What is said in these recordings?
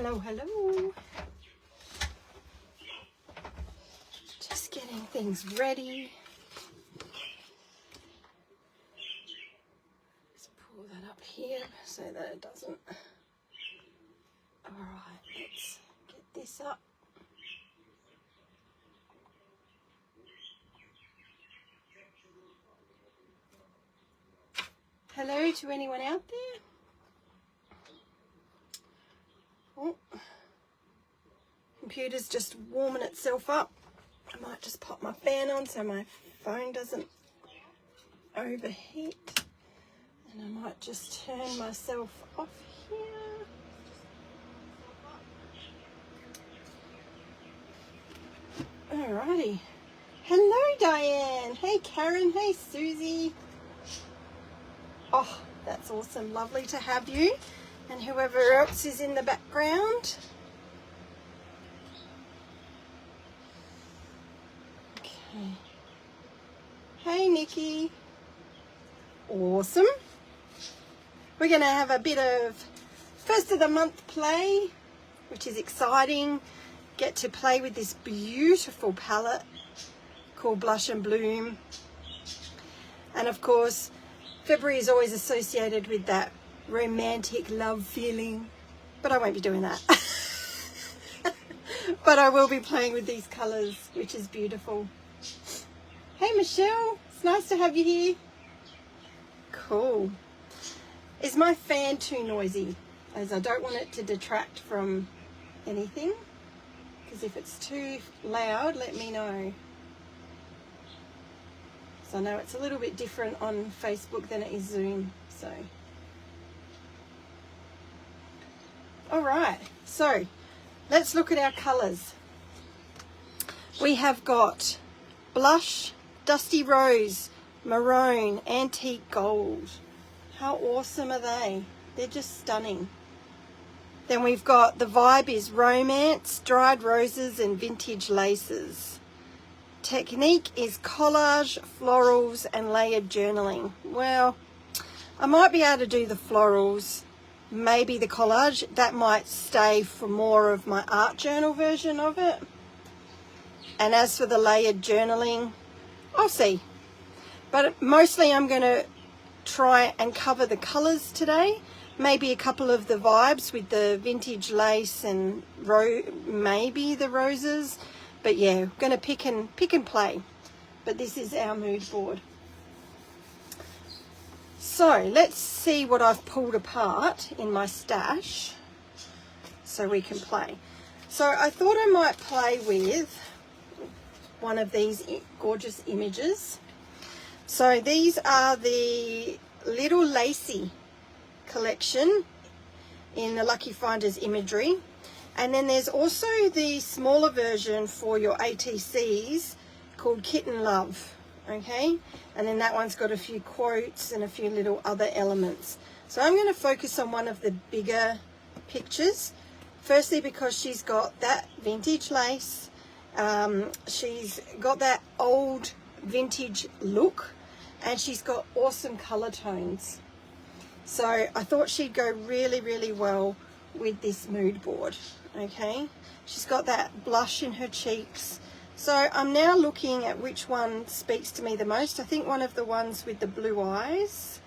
Hello, hello. Just getting things ready. Let's pull that up here so that it doesn't. All right, let's get this up. Hello to anyone out there? Oh, computer's just warming itself up. I might just pop my fan on so my phone doesn't overheat. And I might just turn myself off here. Alrighty. Hello, Diane. Hey, Karen. Hey, Susie. Oh, that's awesome. Lovely to have you. And whoever else is in the background. Okay. Hey, Nikki. Awesome. We're going to have a bit of first of the month play, which is exciting. Get to play with this beautiful palette called Blush and Bloom. And of course, February is always associated with that romantic love feeling, but I won't be doing that. But I will be playing with these colours, which is beautiful. Hey Michelle, it's nice to have you here. Cool. Is my fan too noisy? As I don't want it to detract from anything, because if it's too loud, let me know. So I know it's a little bit different on Facebook than it is Zoom. So, all right. So let's look at our colours. We have got blush, dusty rose, maroon, antique gold. How awesome are they? They're just stunning. Then we've got the vibe is romance, dried roses and vintage laces. Technique is collage, florals and layered journaling. Well, I might be able to do the florals, maybe the collage. That might stay for more of my art journal version of it. And as for the layered journaling, I'll see. But mostly I'm going to try and cover the colours today. Maybe a couple of the vibes with the vintage lace and maybe the roses. But yeah, going to pick and play. But this is our mood board. So let's see what I've pulled apart in my stash so we can play. So I thought I might play with one of these gorgeous images. So these are the Little Lacy collection in the Lucky Finders imagery. And then there's also the smaller version for your ATCs called Kitten Love, okay? And then that one's got a few quotes and a few little other elements. So I'm going to focus on one of the bigger pictures. Firstly, because she's got that vintage lace. She's got that old vintage look. And she's got awesome colour tones. So I thought she'd go really, really well with this mood board, okay? She's got that blush in her cheeks. So I'm now looking at which one speaks to me the most. I think one of the ones with the blue eyes.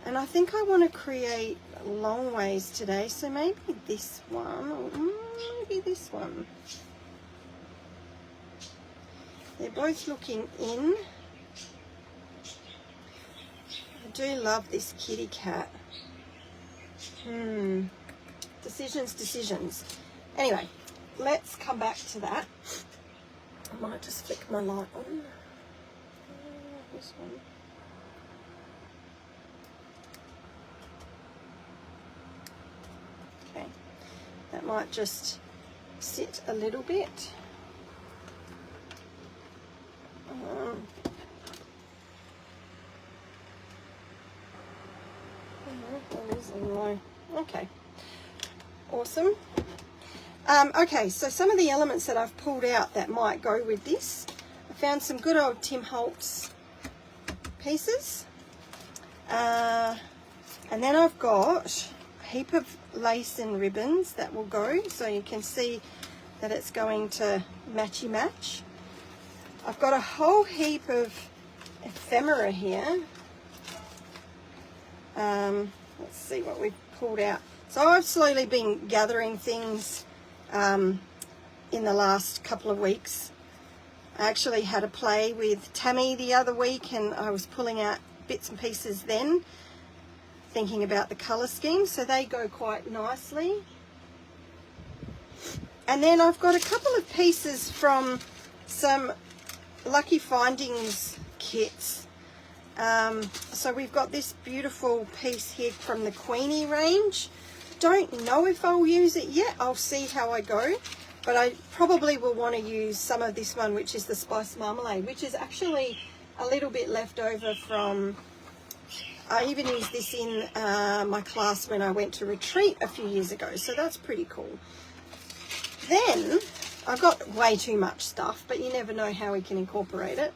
And I think I want to create long ways today. So maybe this one, or maybe this one. They're both looking in. I do love this kitty cat. Decisions. Anyway, let's come back to that. I might just flick my light on. This one. Okay, that might just sit a little bit. Okay, awesome. Okay, so some of the elements that I've pulled out that might go with this, I found some good old Tim Holtz pieces, and then I've got heap of lace and ribbons that will go, so you can see that it's going to matchy match. I've got a whole heap of ephemera here. Let's see what we've pulled out. So I've slowly been gathering things in the last couple of weeks. I actually had a play with Tammy the other week, and I was pulling out bits and pieces then, thinking about the colour scheme, so they go quite nicely. And then I've got a couple of pieces from some Lucky Findings kits. So we've got this beautiful piece here from the Queenie range. Don't know if I'll use it yet. I'll see how I go. But I probably will want to use some of this one, which is the Spice Marmalade, which is actually a little bit left over from... I even used this in my class when I went to retreat a few years ago, so that's pretty cool. Then, I've got way too much stuff, but you never know how we can incorporate it.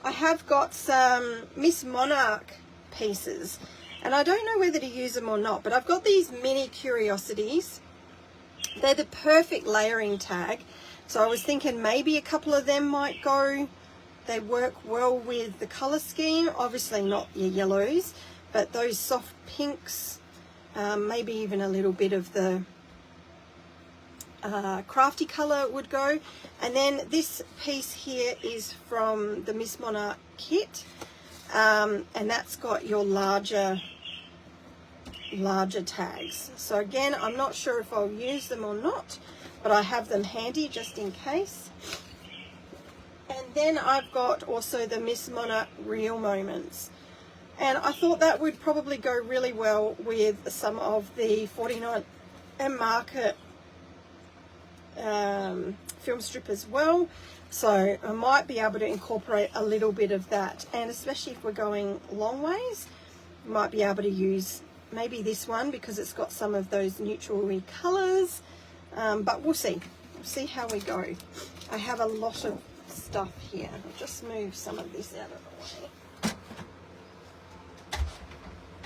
I have got some Miss Monarch pieces, and I don't know whether to use them or not, but I've got these mini curiosities. They're the perfect layering tag, so I was thinking maybe a couple of them might go. They work well with the colour scheme, obviously not your yellows, but those soft pinks, maybe even a little bit of the crafty colour would go. And then this piece here is from the Miss Monarch kit, and that's got your larger tags. So again, I'm not sure if I'll use them or not, but I have them handy just in case. And then I've got also the Miss Monarch Real Moments, and I thought that would probably go really well with some of the 49 and Market film strip as well, so I might be able to incorporate a little bit of that. And especially if we're going long ways, we might be able to use maybe this one because it's got some of those neutral colours, but we'll see how we go. I have a lot of stuff here. I'll just move some of this out of the way.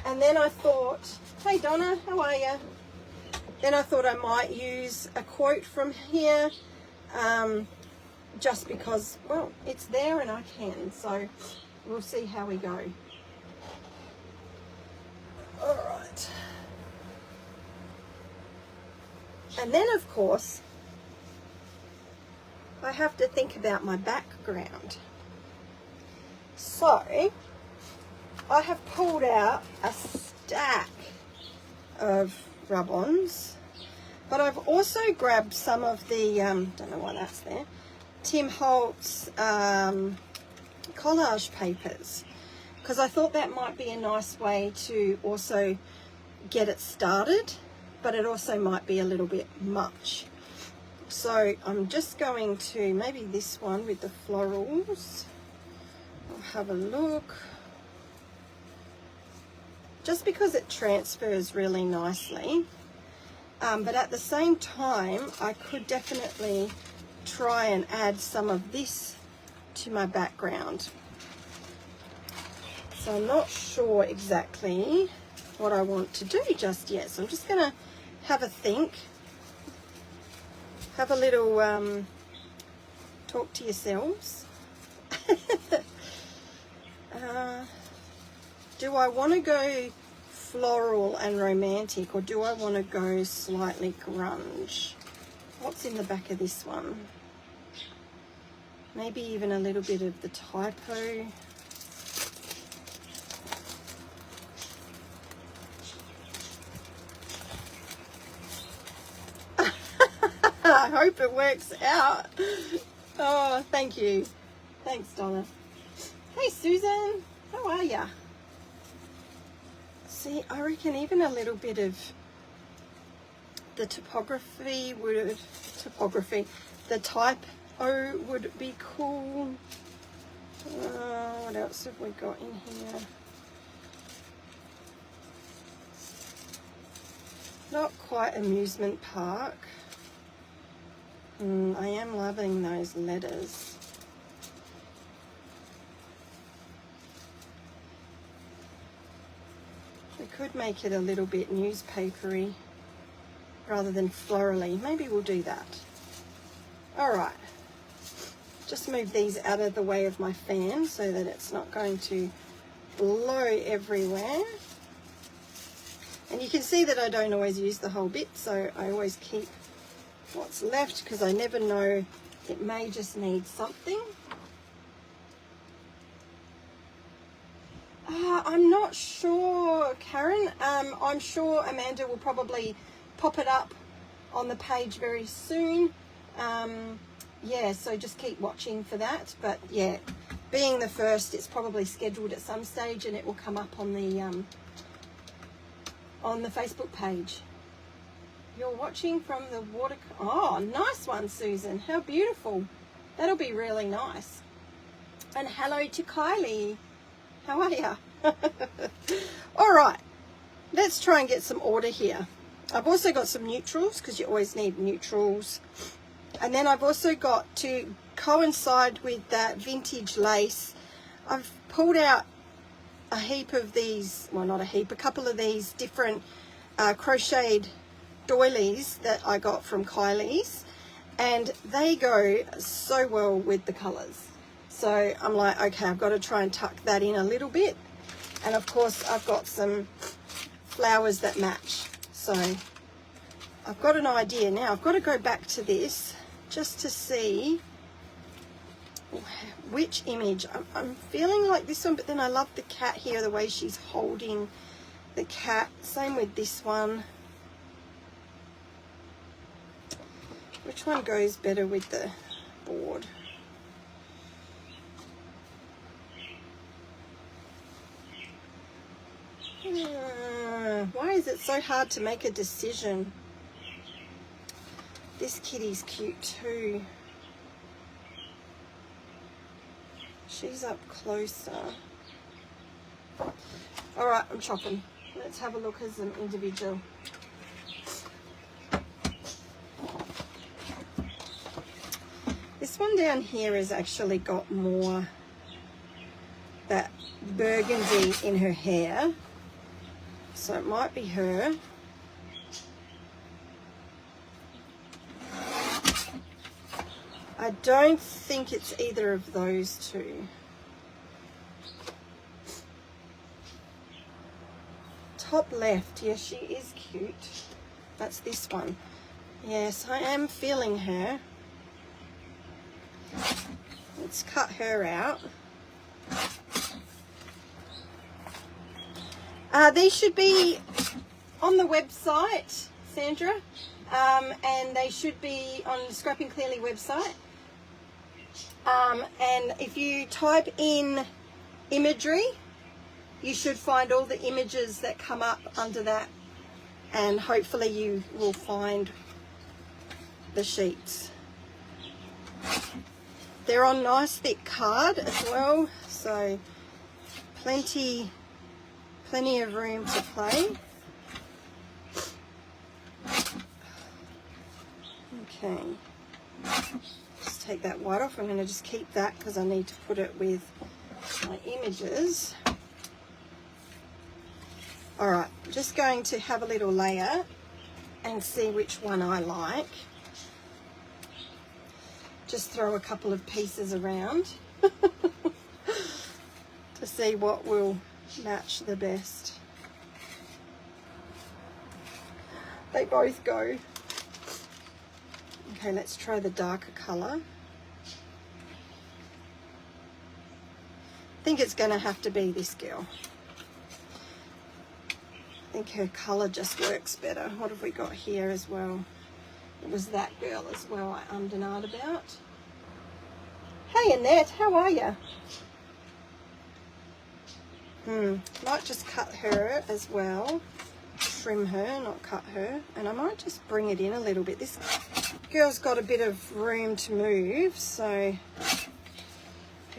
And then I thought, hey Donna, how are you? Then I thought I might use a quote from here, just because, well, it's there and I can, so we'll see how we go. All right. And then, of course, I have to think about my background. So, I have pulled out a stack of rub-ons, but I've also grabbed some of the, don't know why that's there, Tim Holtz collage papers, because I thought that might be a nice way to also get it started, but it also might be a little bit much. So I'm just going to, maybe this one with the florals, I'll have a look, just because it transfers really nicely. But at the same time, I could definitely try and add some of this to my background. So I'm not sure exactly what I want to do just yet. So I'm just going to have a think, have a little talk to yourselves. Do I want to go floral and romantic, or do I want to go slightly grunge? What's in the back of this one? Maybe even a little bit of the typo. I hope it works out. Oh, thank you. Thanks, Donna. Hey, Susan. How are ya? See, I reckon even a little bit of the the typo would be cool. What else have we got in here? Not quite amusement park. I am loving those letters. We could make it a little bit newspapery rather than florally. Maybe we'll do that. All right. Just move these out of the way of my fan so that it's not going to blow everywhere. And you can see that I don't always use the whole bit, so I always keep what's left because I never know, it may just need something. I'm not sure, Karen. I'm sure Amanda will probably pop it up on the page very soon. Yeah, so just keep watching for that. But yeah, being the first, it's probably scheduled at some stage and it will come up on the Facebook page. You're watching from the water. Oh, nice one, Susan. How beautiful. That'll be really nice. And hello to Kylie. How are you? All right, let's try and get some order here. I've also got some neutrals because you always need neutrals. And then I've also got, to coincide with that vintage lace, I've pulled out a heap of these, well, not a heap, a couple of these different crocheted doilies that I got from Kylie's, and they go so well with the colors. So I'm like, okay, I've got to try and tuck that in a little bit. And of course I've got some flowers that match. So I've got an idea now. I've got to go back to this just to see which image. I'm feeling like this one, but then I love the cat here, the way she's holding the cat. Same with this one. Which one goes better with the board? Why is it so hard to make a decision? This kitty's cute too. She's up closer. All right, I'm chopping. Let's have a look as an individual. This one down here has actually got more that burgundy in her hair. So it might be her. I don't think it's either of those two. Top left, yes, she is cute. That's this one. Yes, I am feeling her. Let's cut her out. These should be on the website, Sandra, and they should be on the Scrapping Clearly website. And if you type in imagery, you should find all the images that come up under that, and hopefully you will find the sheets. They're on nice thick card as well, so plenty of room to play. Okay, just take that white off. I'm going to just keep that because I need to put it with my images. All right, just going to have a little layer and see which one I like. Just throw a couple of pieces around to see what will match the best. They both go. Okay, let's try the darker colour. I think it's going to have to be this girl. I think her colour just works better. What have we got here as well? It was that girl as well I ummed and ahed about. Hey Annette, how are you? Might just cut her as well. Trim her, not cut her. And I might just bring it in a little bit. This girl's got a bit of room to move, so I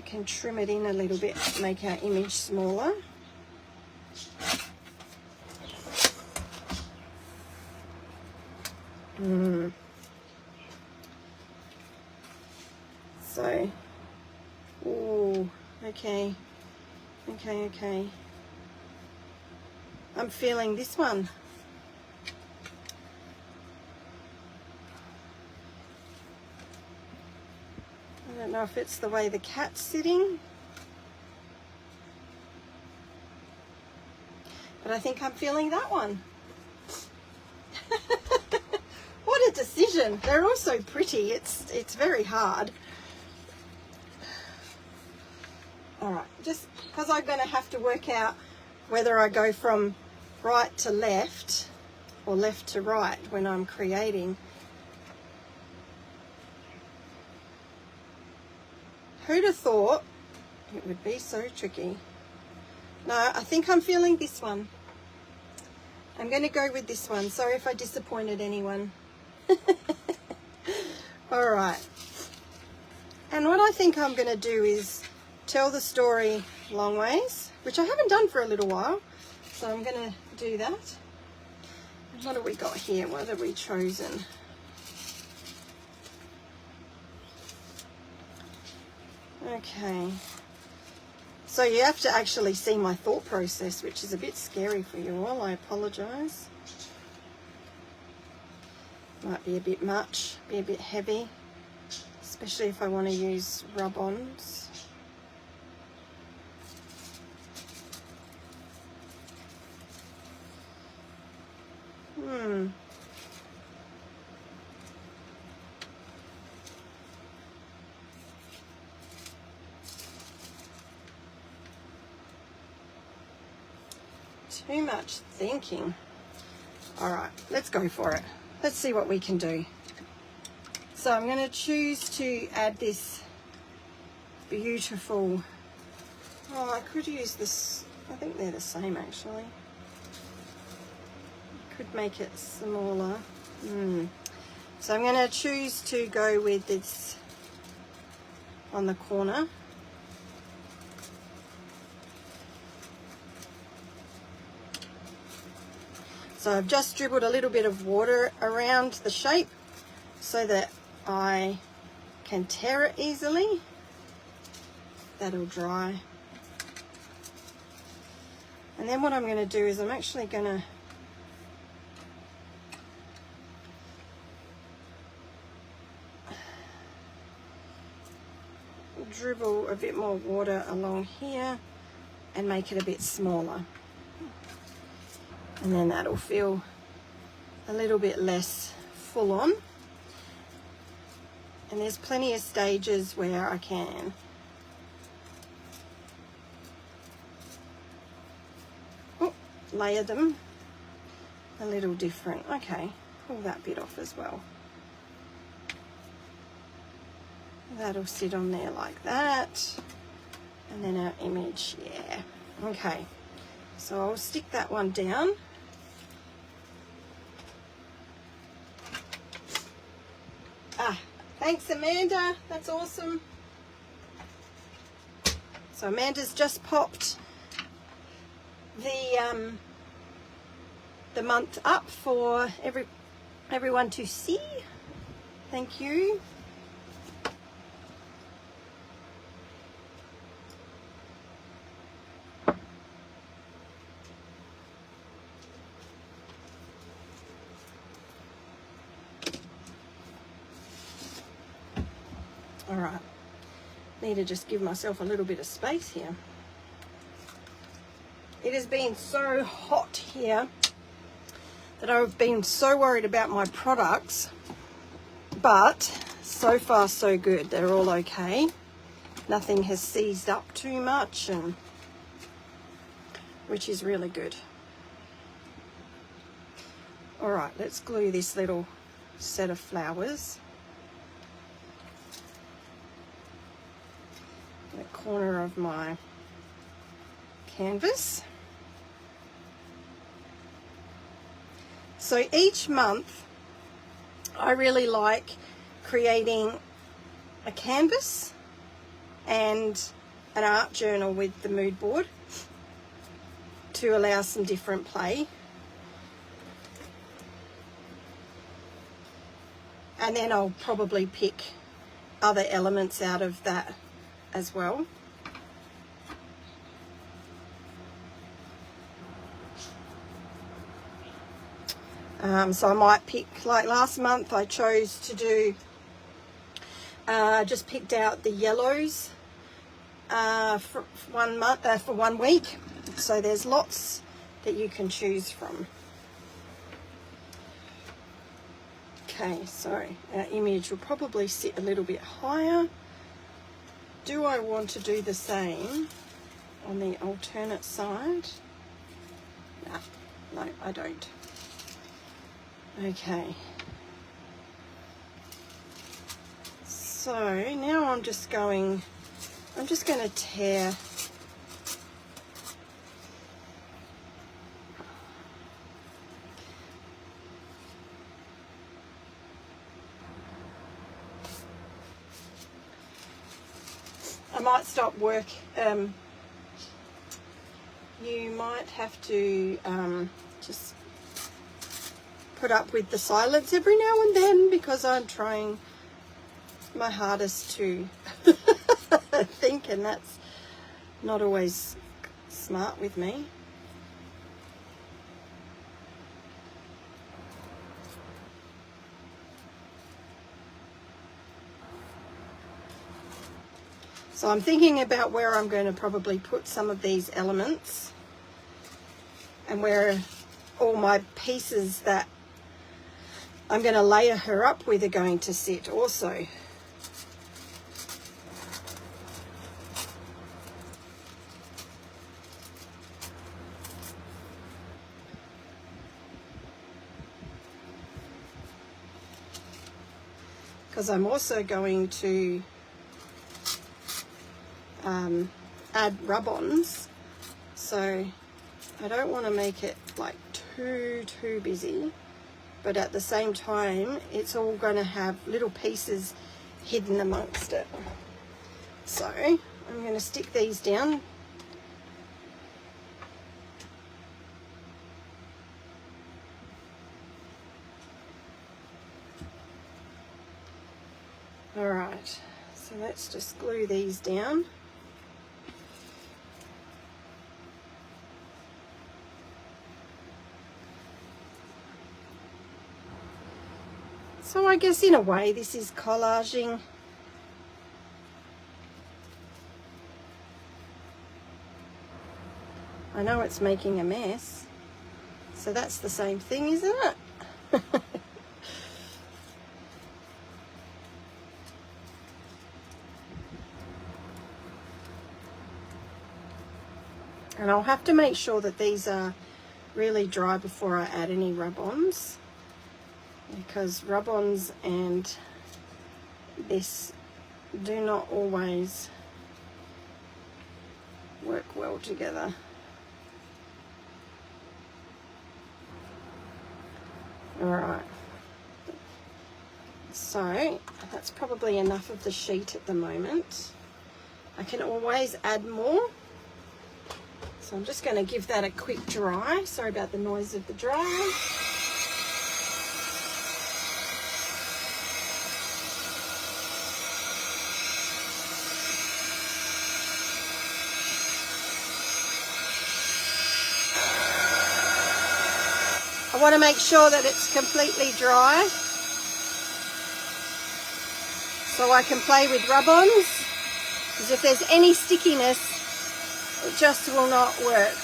can trim it in a little bit, make our image smaller. So, ooh, okay. I'm feeling this one. I don't know if it's the way the cat's sitting, but I think I'm feeling that one. What a decision. They're all so pretty. It's very hard. All right, just because I'm going to have to work out whether I go from right to left or left to right when I'm creating. Who'd have thought it would be so tricky? No, I think I'm feeling this one. I'm going to go with this one. Sorry if I disappointed anyone. All right. And what I think I'm going to do is tell the story long ways, which I haven't done for a little while. So I'm going to do that. What have we got here? What have we chosen? Okay. So you have to actually see my thought process, which is a bit scary for you all. I apologise. Might be a bit much, be a bit heavy, especially if I want to use rub-ons. Too much thinking. All right, let's go for it. Let's see what we can do. So I'm going to choose to add this beautiful, oh, I could use this, I think they're the same actually. Could make it smaller. So I'm going to choose to go with this on the corner. So I've just dribbled a little bit of water around the shape so that I can tear it easily. That'll dry. And then what I'm going to do is I'm actually going to dribble a bit more water along here and make it a bit smaller. And then that'll feel a little bit less full on. And there's plenty of stages where I can layer them a little different. Okay, pull that bit off as well. That'll sit on there like that. And then our image, yeah. Okay, so I'll stick that one down. Ah, thanks Amanda, that's awesome. So Amanda's just popped the month up for everyone to see. Thank you. All right, need to just give myself a little bit of space here. It has been so hot here that I've been so worried about my products, but so far so good. They're all okay. Nothing has seized up too much, and which is really good. All right, let's glue this little set of flowers. The corner of my canvas. So each month I really like creating a canvas and an art journal with the mood board to allow some different play. And then I'll probably pick other elements out of that as well. So I might pick, like last month I chose to do, just picked out the yellows for 1 month, for 1 week. So there's lots that you can choose from. Okay, so our image will probably sit a little bit higher. Do I want to do the same on the alternate side? No, I don't. Okay. So now I'm just going to tear I might stop work. You might have to just put up with the silence every now and then, because I'm trying my hardest to think, and that's not always smart with me. So I'm thinking about where I'm going to probably put some of these elements, and where all my pieces that I'm going to layer her up with are going to sit also. Because I'm also going to add rub-ons, so I don't want to make it like too busy, but at the same time it's all going to have little pieces hidden amongst it. So I'm going to stick these down. All right, so let's just glue these down. So I guess in a way this is collaging. I know it's making a mess, so that's the same thing, isn't it? And I'll have to make sure that these are really dry before I add any rub-ons, because rub-ons and this do not always work well together. Alright, so that's probably enough of the sheet at the moment. I can always add more. So I'm just going to give that a quick dry. Sorry about the noise of the dryer. I want to make sure that it's completely dry so I can play with rub-ons, because if there's any stickiness, it just will not work.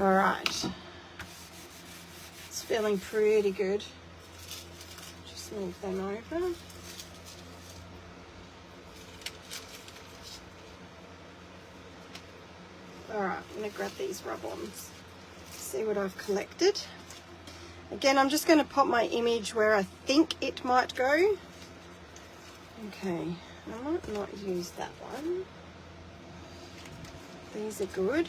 All right, it's feeling pretty good. Just move them over. All right, I'm going to grab these rub-ons, see what I've collected. Again, I'm just going to pop my image where I think it might go. Okay, I might not use that one. These are good.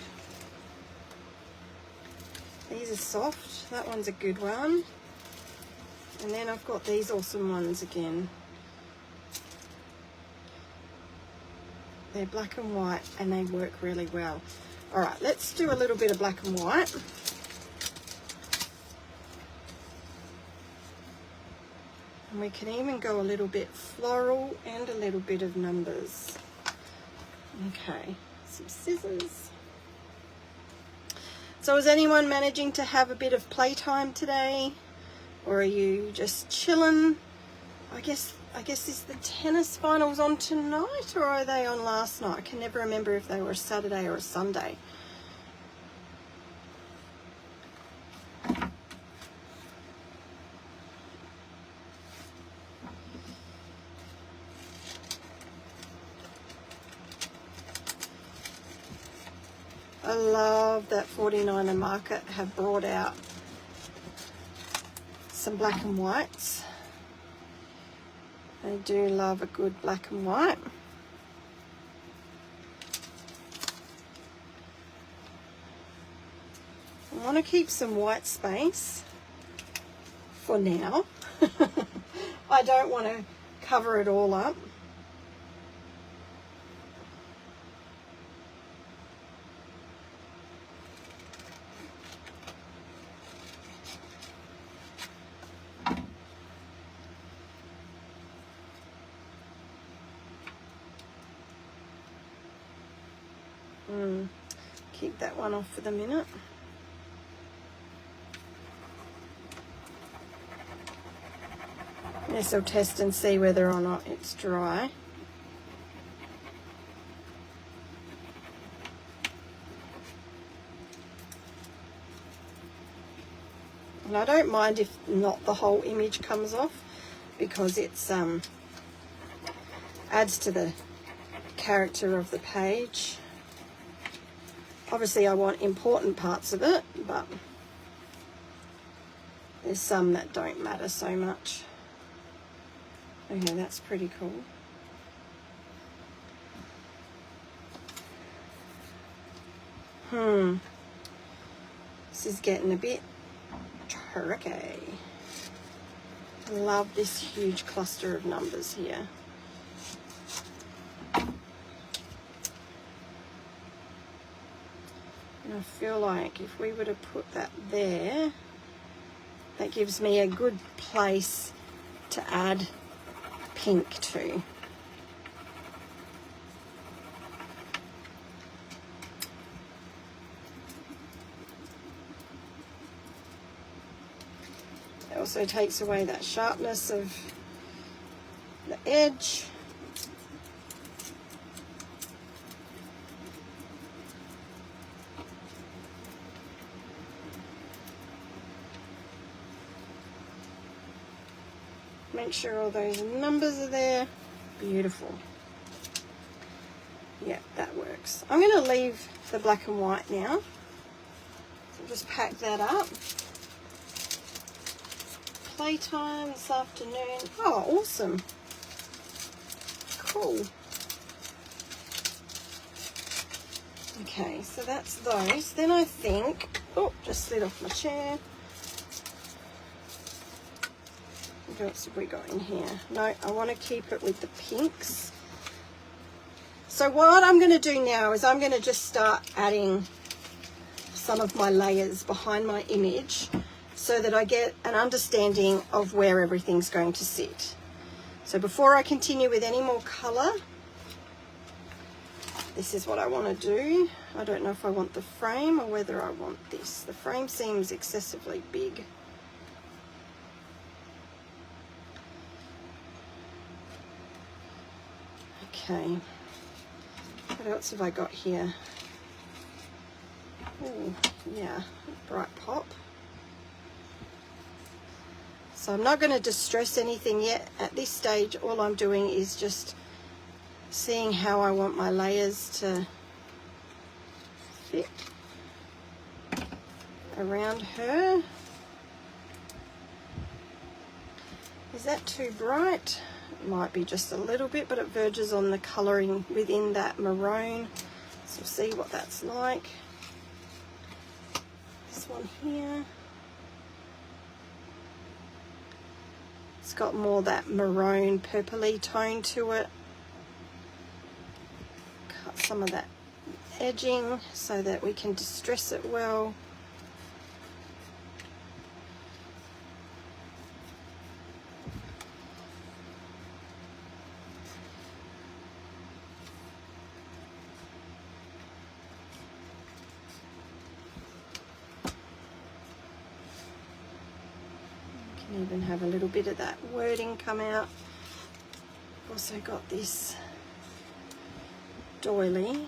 These are soft. That one's a good one. And then I've got these awesome ones again. They're black and white and they work really well. All right, let's do a little bit of black and white. And we can even go a little bit floral and a little bit of numbers. Okay, some scissors. So is anyone managing to have a bit of playtime today? Or are you just chilling? I guess is the tennis finals on tonight or are they on last night? I can never remember if they were a Saturday or a Sunday. I love that 49er Market have brought out some black and whites. I do love a good black and white. I want to keep some white space for now. I don't want to cover it all up. Keep that one off for the minute. Yes, I'll test and see whether or not it's dry. And I don't mind if not the whole image comes off because it's adds to the character of the page. Obviously I want important parts of it, but there's some that don't matter so much. Okay, that's pretty cool. This is getting a bit tricky. I love this huge cluster of numbers here. And I feel like if we were to put that there, that gives me a good place to add pink to. It also takes away that sharpness of the edge. Make sure all those numbers are there. Beautiful. Yeah, that works. I'm going to leave the black and white now. So just pack that up. Playtime this afternoon. Oh, awesome. Cool. Okay, so that's those. Then I think, oh, just slid off my chair. What else have we got in here? No, I want to keep it with the pinks. So what I'm going to do now is I'm going to just start adding some of my layers behind my image so that I get an understanding of where everything's going to sit. So before I continue with any more colour, this is what I want to do. I don't know if I want the frame or whether I want this. The frame seems excessively big. Okay, what else have I got here? Oh, yeah, bright pop. So I'm not going to distress anything yet. At this stage, all I'm doing is just seeing how I want my layers to fit around her. Is that too bright? It might be just a little bit, but it verges on the colouring within that maroon. So we'll see what that's like. This one here. It's got more that maroon purpley tone to it. Cut some of that edging so that we can distress it well. Even have a little bit of that wording come out. Also got this doily.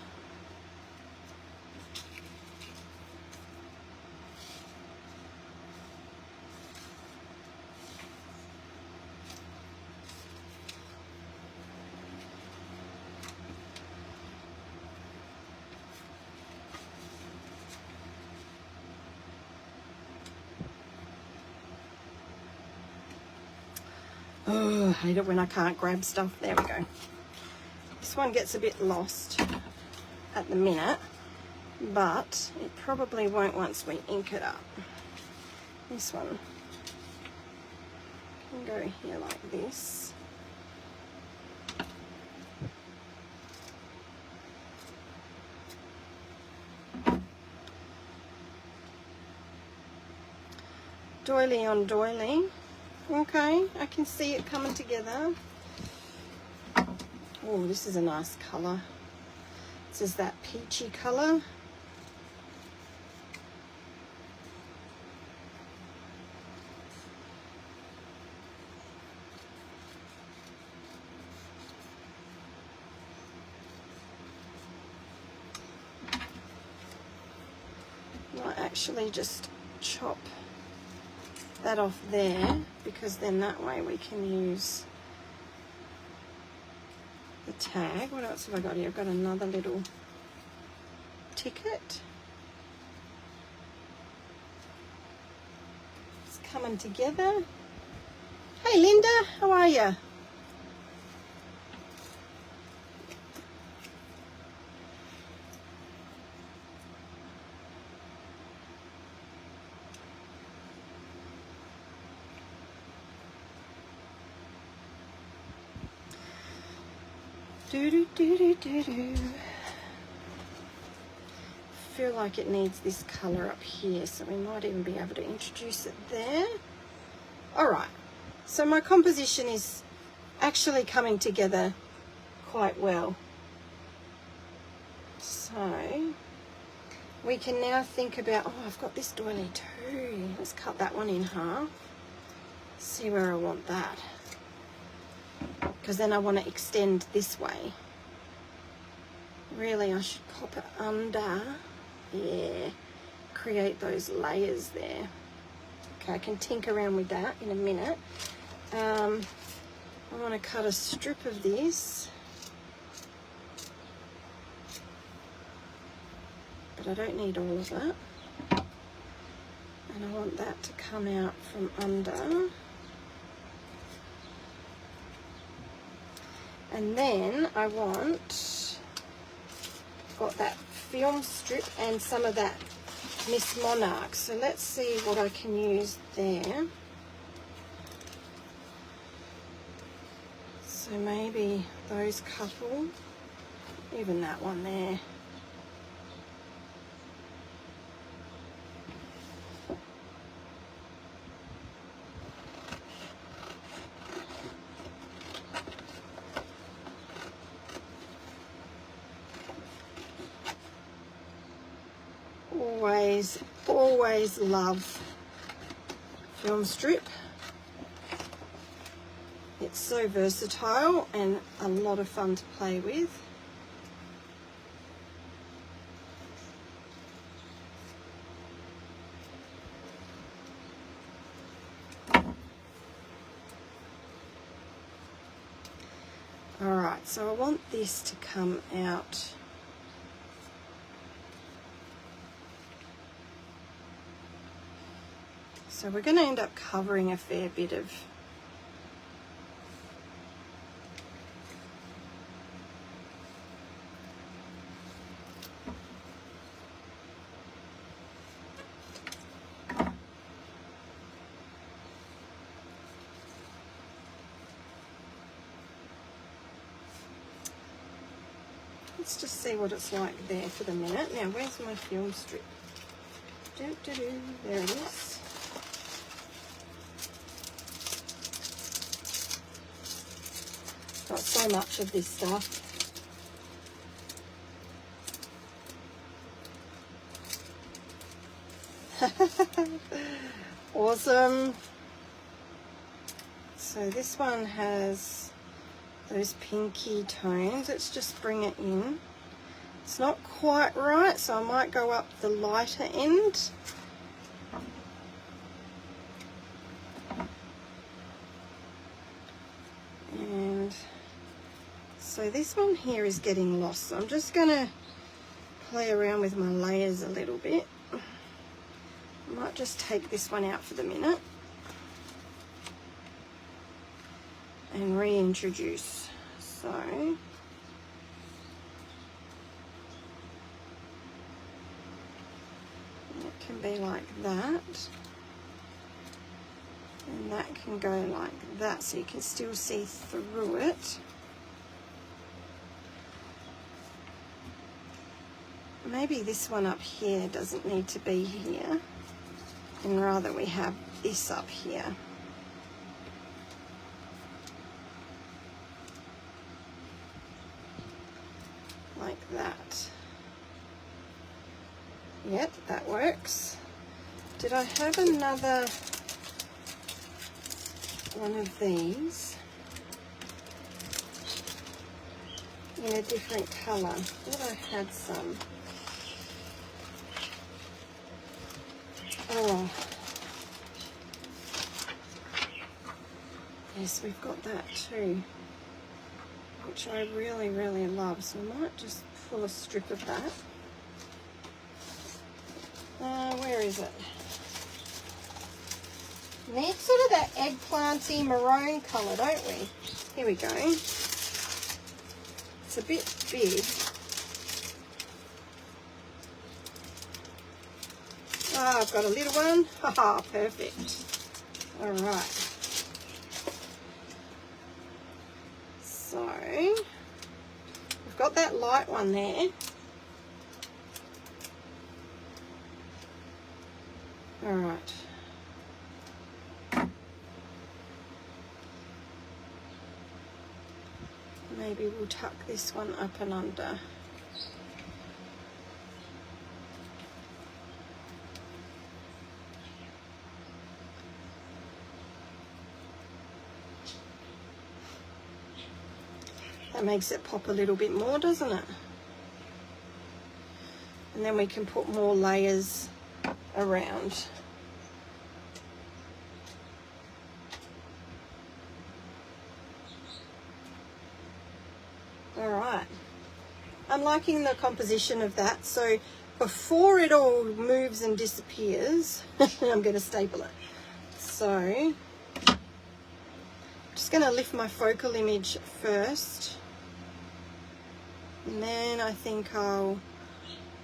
Oh, I hate it when I can't grab stuff. There we go. This one gets a bit lost at the minute, but it probably won't once we ink it up. This one can go here like this. Doily on doily. Okay, I can see it coming together. Oh, this is a nice colour. This is that peachy colour. Might actually just chop that off there, because then that way we can use the tag. What else have I got here? I've got another little ticket. It's coming together. Hey Linda, how are you? Feel like it needs this colour up here, so we might even be able to introduce it there. Alright, so my composition is actually coming together quite well. So we can now think about, oh, I've got this doily too. Let's cut that one in half. See where I want that. Because then I want to extend this way. Really, I should pop it under. Yeah, create those layers there. Okay, I can tinker around with that in a minute. I want to cut a strip of this, but I don't need all of it. And I want that to come out from under. And then I want, got that film strip and some of that Miss Monarch. So let's see what I can use there. So maybe those couple, even that one there. Always love film strip. It's so versatile and a lot of fun to play with. Alright, so I want this to come out so we're going to end up covering a fair bit of Let's just see what it's like there for the minute. Now, where's my film strip? There it is. Got so much of this stuff. Awesome. So this one has those pinky tones. Let's just bring it in. It's not quite right, so I might go up the lighter end. And so this one here is getting lost. So I'm just going to play around with my layers a little bit. I might just take this one out for the minute and reintroduce. So it can be like that, and that can go like that, so you can still see through it. Maybe this one up here doesn't need to be here, and rather we have this up here. Like that. Yep, that works. Did I have another one of these in a different colour? I thought I had some. Oh, yes, we've got that too, which I really, really love. So I might just pull a strip of that. Where is it? Need sort of that eggplanty maroon colour, don't we? Here we go. It's a bit big. Ah, I've got a little one. Haha, perfect. All right. So, we've got that light one there. All right. Maybe we'll tuck this one up and under. That makes it pop a little bit more, doesn't it? And then we can put more layers around. All right. I'm liking the composition of that. So before it all moves and disappears, I'm going to staple it. So I'm just going to lift my focal image first. And then I think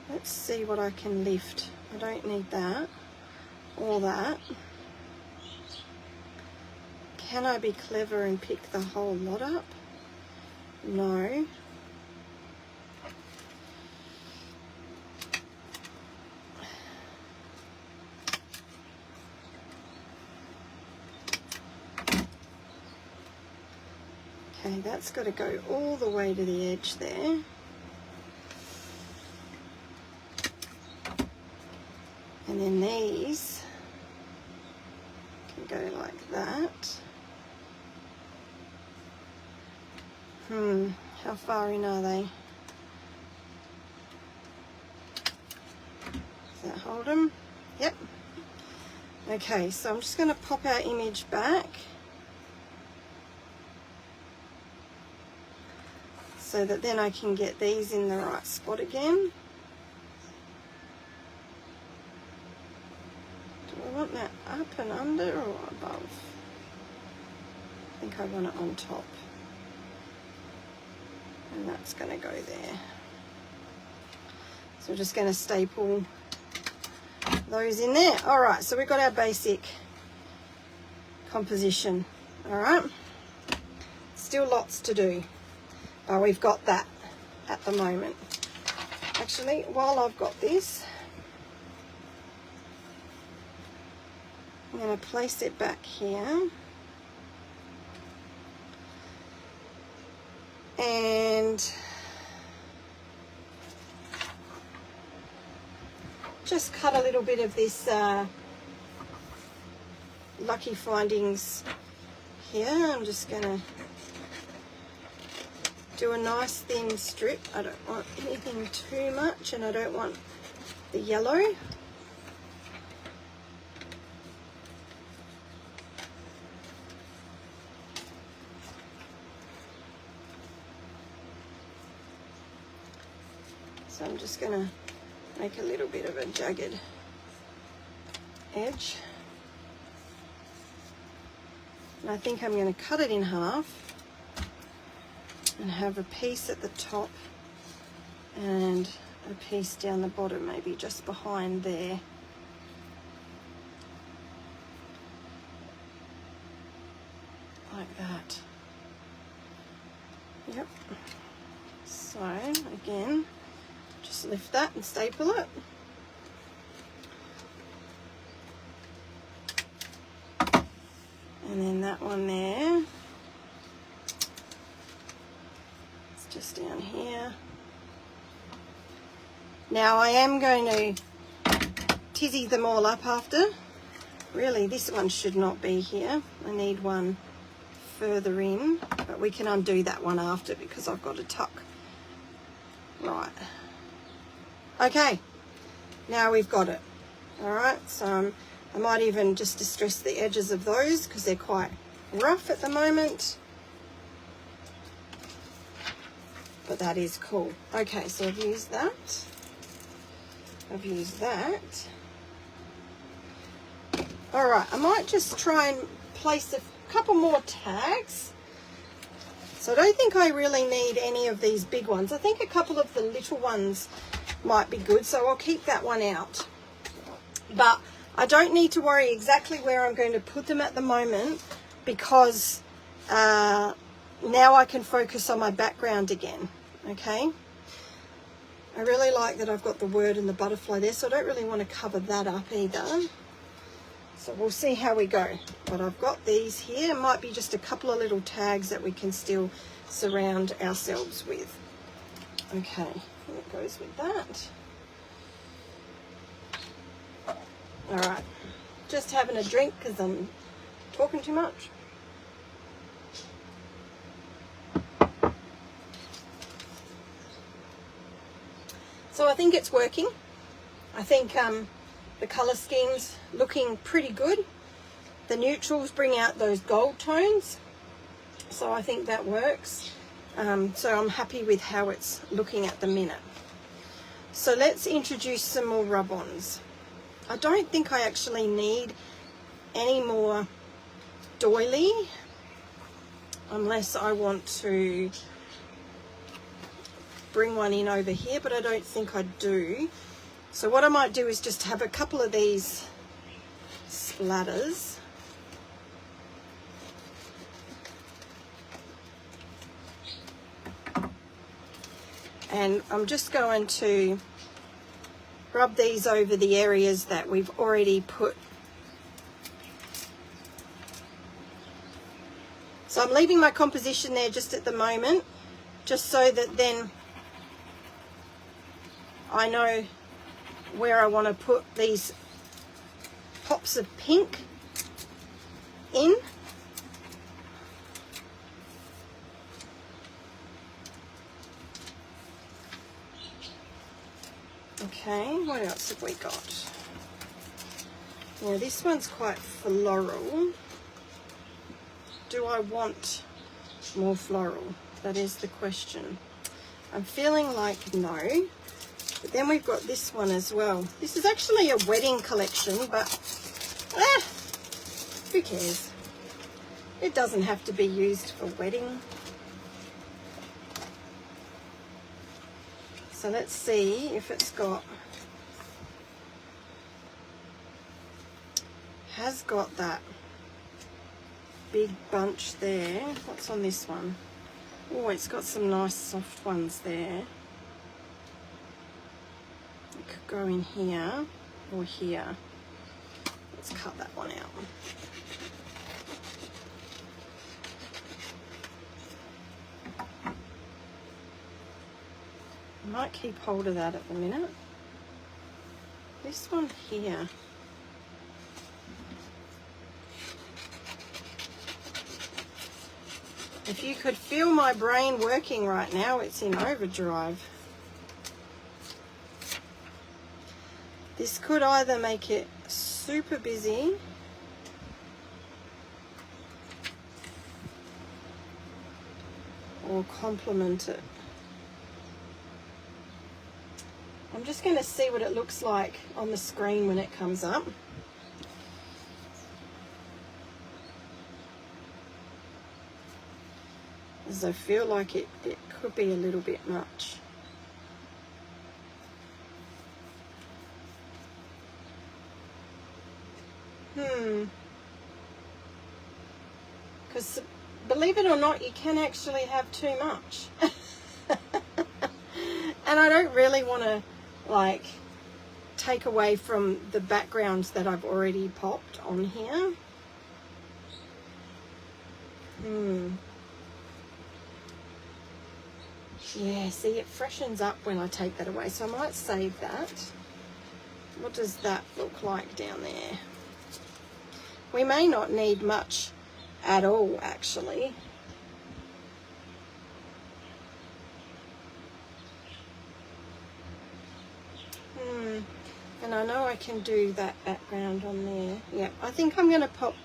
let's see what I can lift. I don't need that or that. Can I be clever and pick the whole lot up? No. Okay, that's got to go all the way to the edge there. And then these can go like that. How far in are they? Does that hold them? Yep. Okay, so I'm just going to pop our image back so that then I can get these in the right spot again. Do I want that up and under or above? I think I want it on top. And that's going to go there. So we're just going to staple those in there. All right, so we've got our basic composition. All right, still lots to do, but we've got that. at the moment. Actually, while I've got this, I'm going to place it back here. And just cut a little bit of this Lucky Findings here. I'm just going to do a nice thin strip. I don't want anything too much, and I don't want the yellow. So I'm just going to make a little bit of a jagged edge. And I think I'm going to cut it in half and have a piece at the top and a piece down the bottom, maybe just behind there. Like that. Yep. So again, just lift that and staple it. And then that one there, it's just down here. Now I am going to tizzy them all up after. Really, this one should not be here. I need one further in, but we can undo that one after because I've got a tuck. Right. Okay, now we've got it. All right, so I might even just distress the edges of those because they're quite rough at the moment. But that is cool. Okay, so I've used that. I've used that. All right, I might just try and place a couple more tags. So I don't think I really need any of these big ones. I think a couple of the little ones might be good, so I'll keep that one out. But I don't need to worry exactly where I'm going to put them at the moment because now I can focus on my background again, okay? I really like that I've got the word and the butterfly there, so I don't really want to cover that up either. So we'll see how we go. But I've got these here. It might be just a couple of little tags that we can still surround ourselves with. Okay, that goes with that. All right, just having a drink because I'm talking too much. So I think it's working. I think the colour scheme's looking pretty good. The neutrals bring out those gold tones, so I think that works. So I'm happy with how it's looking at the minute. So let's introduce some more rub-ons. I don't think I actually need any more doily unless I want to bring one in over here, but I don't think I do. So what I might do is just have a couple of these splatters. And I'm just going to rub these over the areas that we've already put. So I'm leaving my composition there just at the moment, just so that then I know where I want to put these pops of pink in. Okay, what else have we got? Now this one's quite floral. Do I want more floral? That is the question. I'm feeling like no. But then we've got this one as well. This is actually a wedding collection, but who cares? It doesn't have to be used for wedding. So let's see if it's has got that big bunch there. What's on this one? Oh, it's got some nice soft ones there. go in here or here. Let's cut that one out. I might keep hold of that at the minute. This one here. If you could feel my brain working right now, it's in overdrive. This could either make it super busy or complement it. I'm just going to see what it looks like on the screen when it comes up. As I feel like it could be a little bit much. Because believe it or not, you can actually have too much. And I don't really want to like take away from the backgrounds that I've already popped on here. Yeah, see, it freshens up when I take that away, so I might save that. What does that look like down there? We may not need much at all, actually. And I know I can do that background on there. Yeah, I think I'm going to pop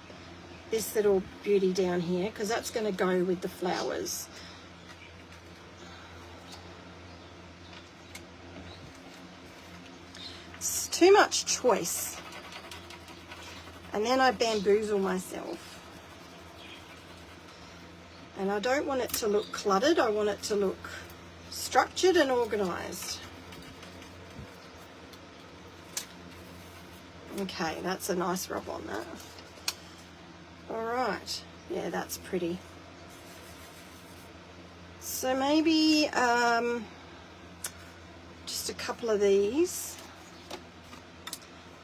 this little beauty down here because that's going to go with the flowers. It's too much choice. And then I bamboozle myself. And I don't want it to look cluttered. I want it to look structured and organized. Okay, that's a nice rub on that. All right, yeah, that's pretty. So maybe just a couple of these.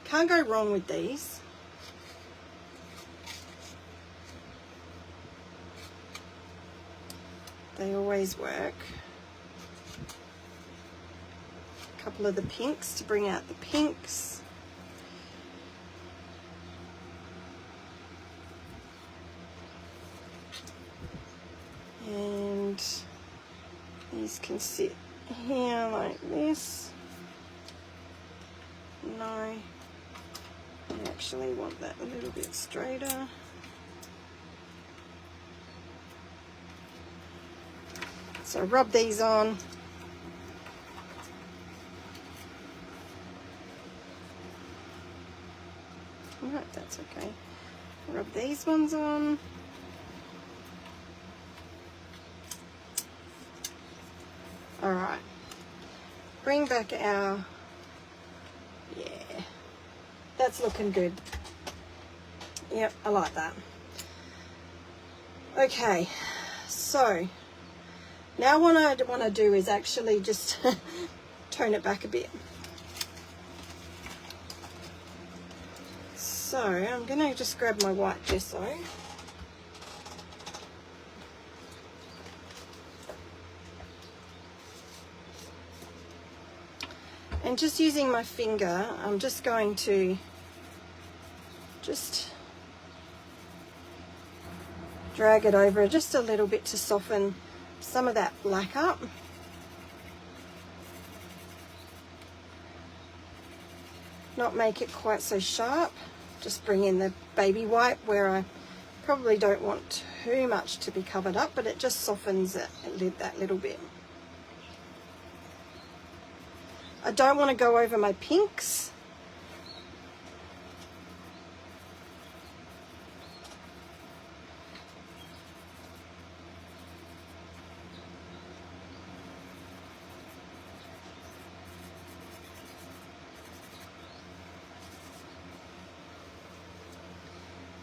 Can't go wrong with these. They always work. A couple of the pinks to bring out the pinks. And these can sit here like this. No, I actually want that a little bit straighter. So rub these on. Alright, that's okay. Rub these ones on. Alright, bring back our, yeah, that's looking good. Yep, I like that. Okay, so now what I want to do is actually just tone it back a bit. So I'm going to just grab my white gesso. And just using my finger, I'm just going to just drag it over just a little bit to soften some of that black up. Not make it quite so sharp. Just bring in the baby white where I probably don't want too much to be covered up, but it just softens it that little bit. I don't want to go over my pinks.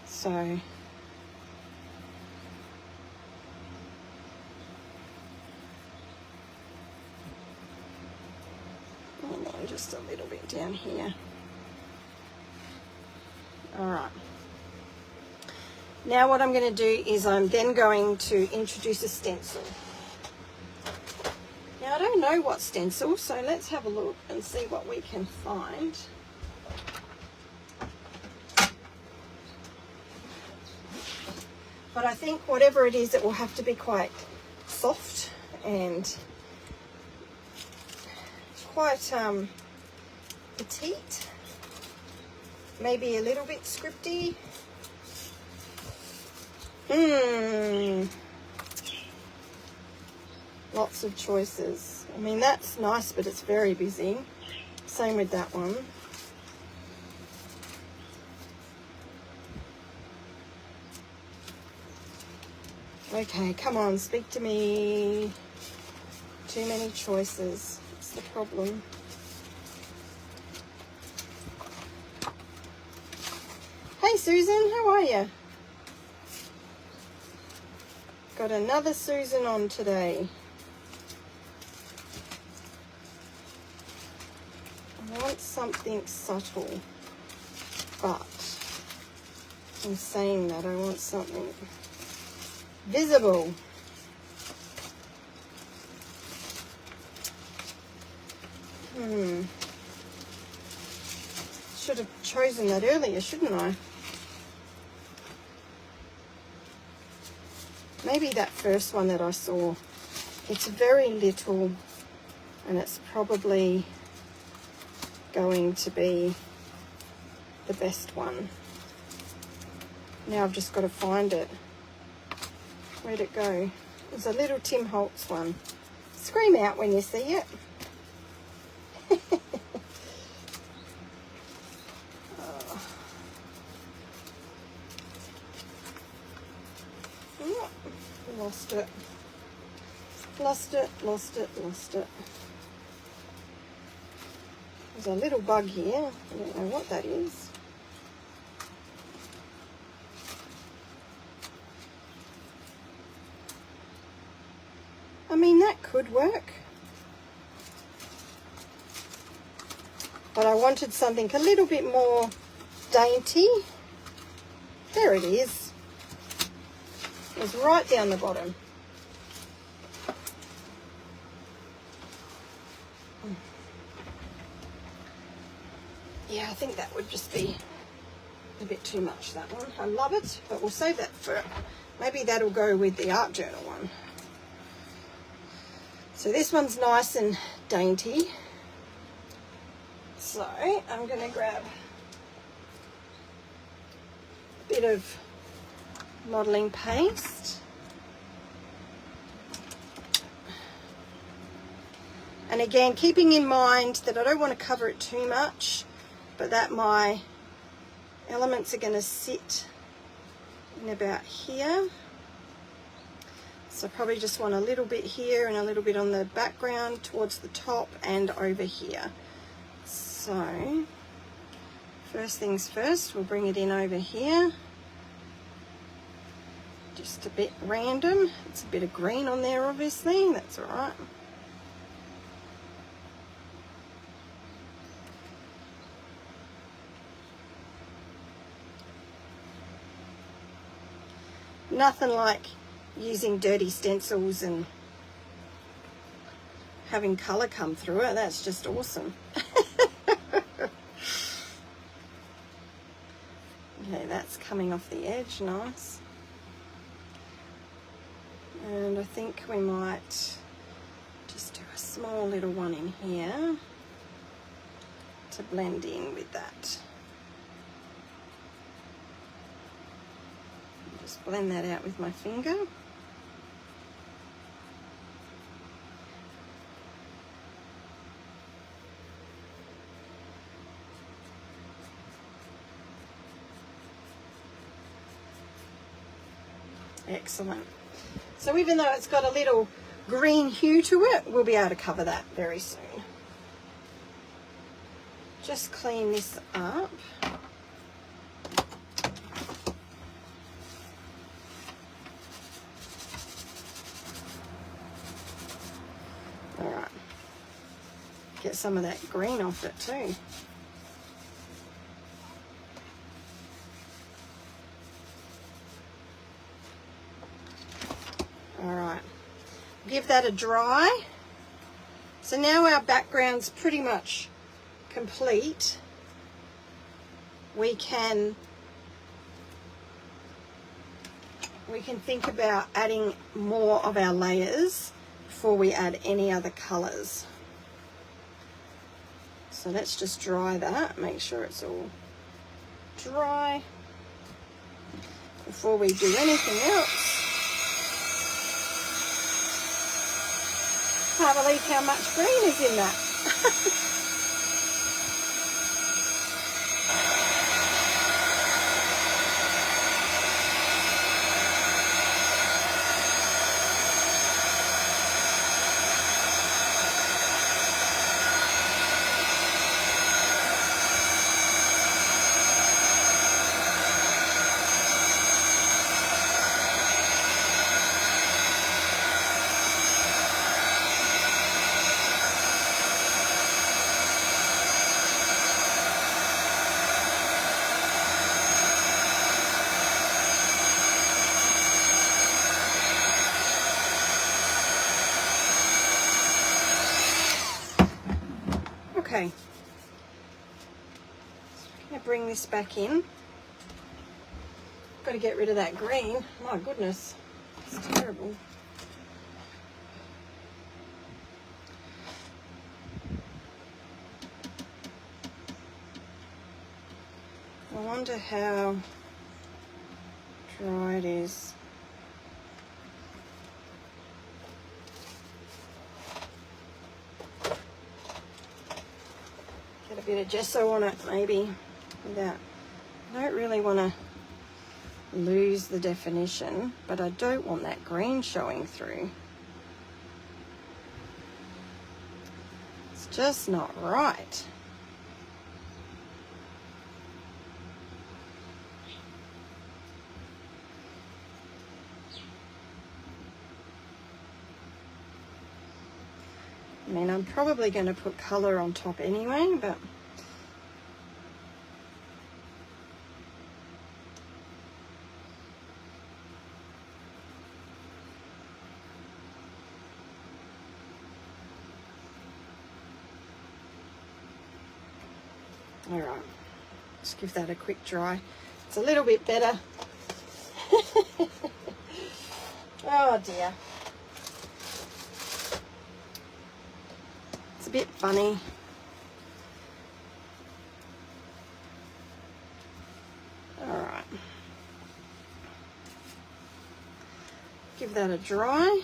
So just a little bit down here. All right. Now what I'm going to do is I'm then going to introduce a stencil. Now I don't know what stencil, so let's have a look and see what we can find. But I think whatever it is, it will have to be quite soft and quite petite, maybe a little bit scripty. Lots of choices. I mean, that's nice, but it's very busy. Same with that one. Okay, come on, speak to me. Too many choices. That's the problem. Hey Susan, how are you? Got another Susan on today. I want something subtle, but in saying that, I want something visible. Should have chosen that earlier, shouldn't I? Maybe that first one that I saw. It's very little, and it's probably going to be the best one. Now I've just got to find it. Where'd it go? There's a little Tim Holtz one. Scream out when you see it. Oh, lost it. Lost it, lost it, lost it. There's a little bug here. I don't know what that is. I mean, that could work. But I wanted something a little bit more dainty. There it is. It's right down the bottom. Yeah, I think that would just be a bit too much, that one. I love it, but we'll save that for, maybe that'll go with the art journal one. So this one's nice and dainty. So I'm going to grab a bit of modelling paste. And again, keeping in mind that I don't want to cover it too much, but that my elements are going to sit in about here. So I probably just want a little bit here and a little bit on the background towards the top and over here. So first things first, we'll bring it in over here. Just a bit random. It's a bit of green on there, obviously. That's all right. Nothing like using dirty stencils and having colour come through it. That's just awesome. Okay, that's coming off the edge, nice. And I think we might just do a small little one in here to blend in with that. Just blend that out with my finger. Excellent. So even though it's got a little green hue to it, we'll be able to cover that very soon. Just clean this up. All right. Get some of that green off it too. All right, give that a dry. So now our background's pretty much complete. We can think about adding more of our layers before we add any other colors. So let's just dry that, make sure it's all dry before we do anything else. Can't believe how much green is in that. Okay, so I'm going to bring this back in. Got to get rid of that green. My goodness, it's terrible. I wonder how dry it is. Get a bit of gesso on it maybe. Without, I don't really want to lose the definition, but I don't want that green showing through. It's just not right. I mean, I'm probably going to put colour on top anyway, but all right, let's give that a quick dry. It's a little bit better. Oh dear. It's a bit funny. All right. Give that a dry.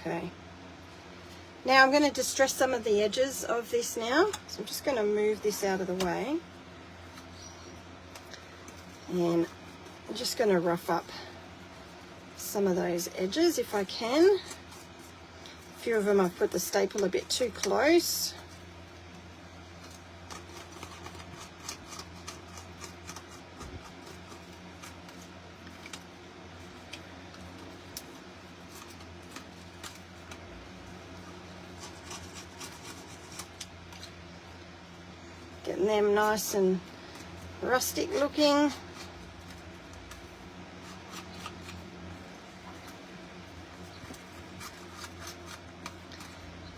Okay. Now I'm going to distress some of the edges of this now. So I'm just going to move this out of the way. And I'm just going to rough up some of those edges if I can. A few of them I've put the staple a bit too close. Getting them nice and rustic looking.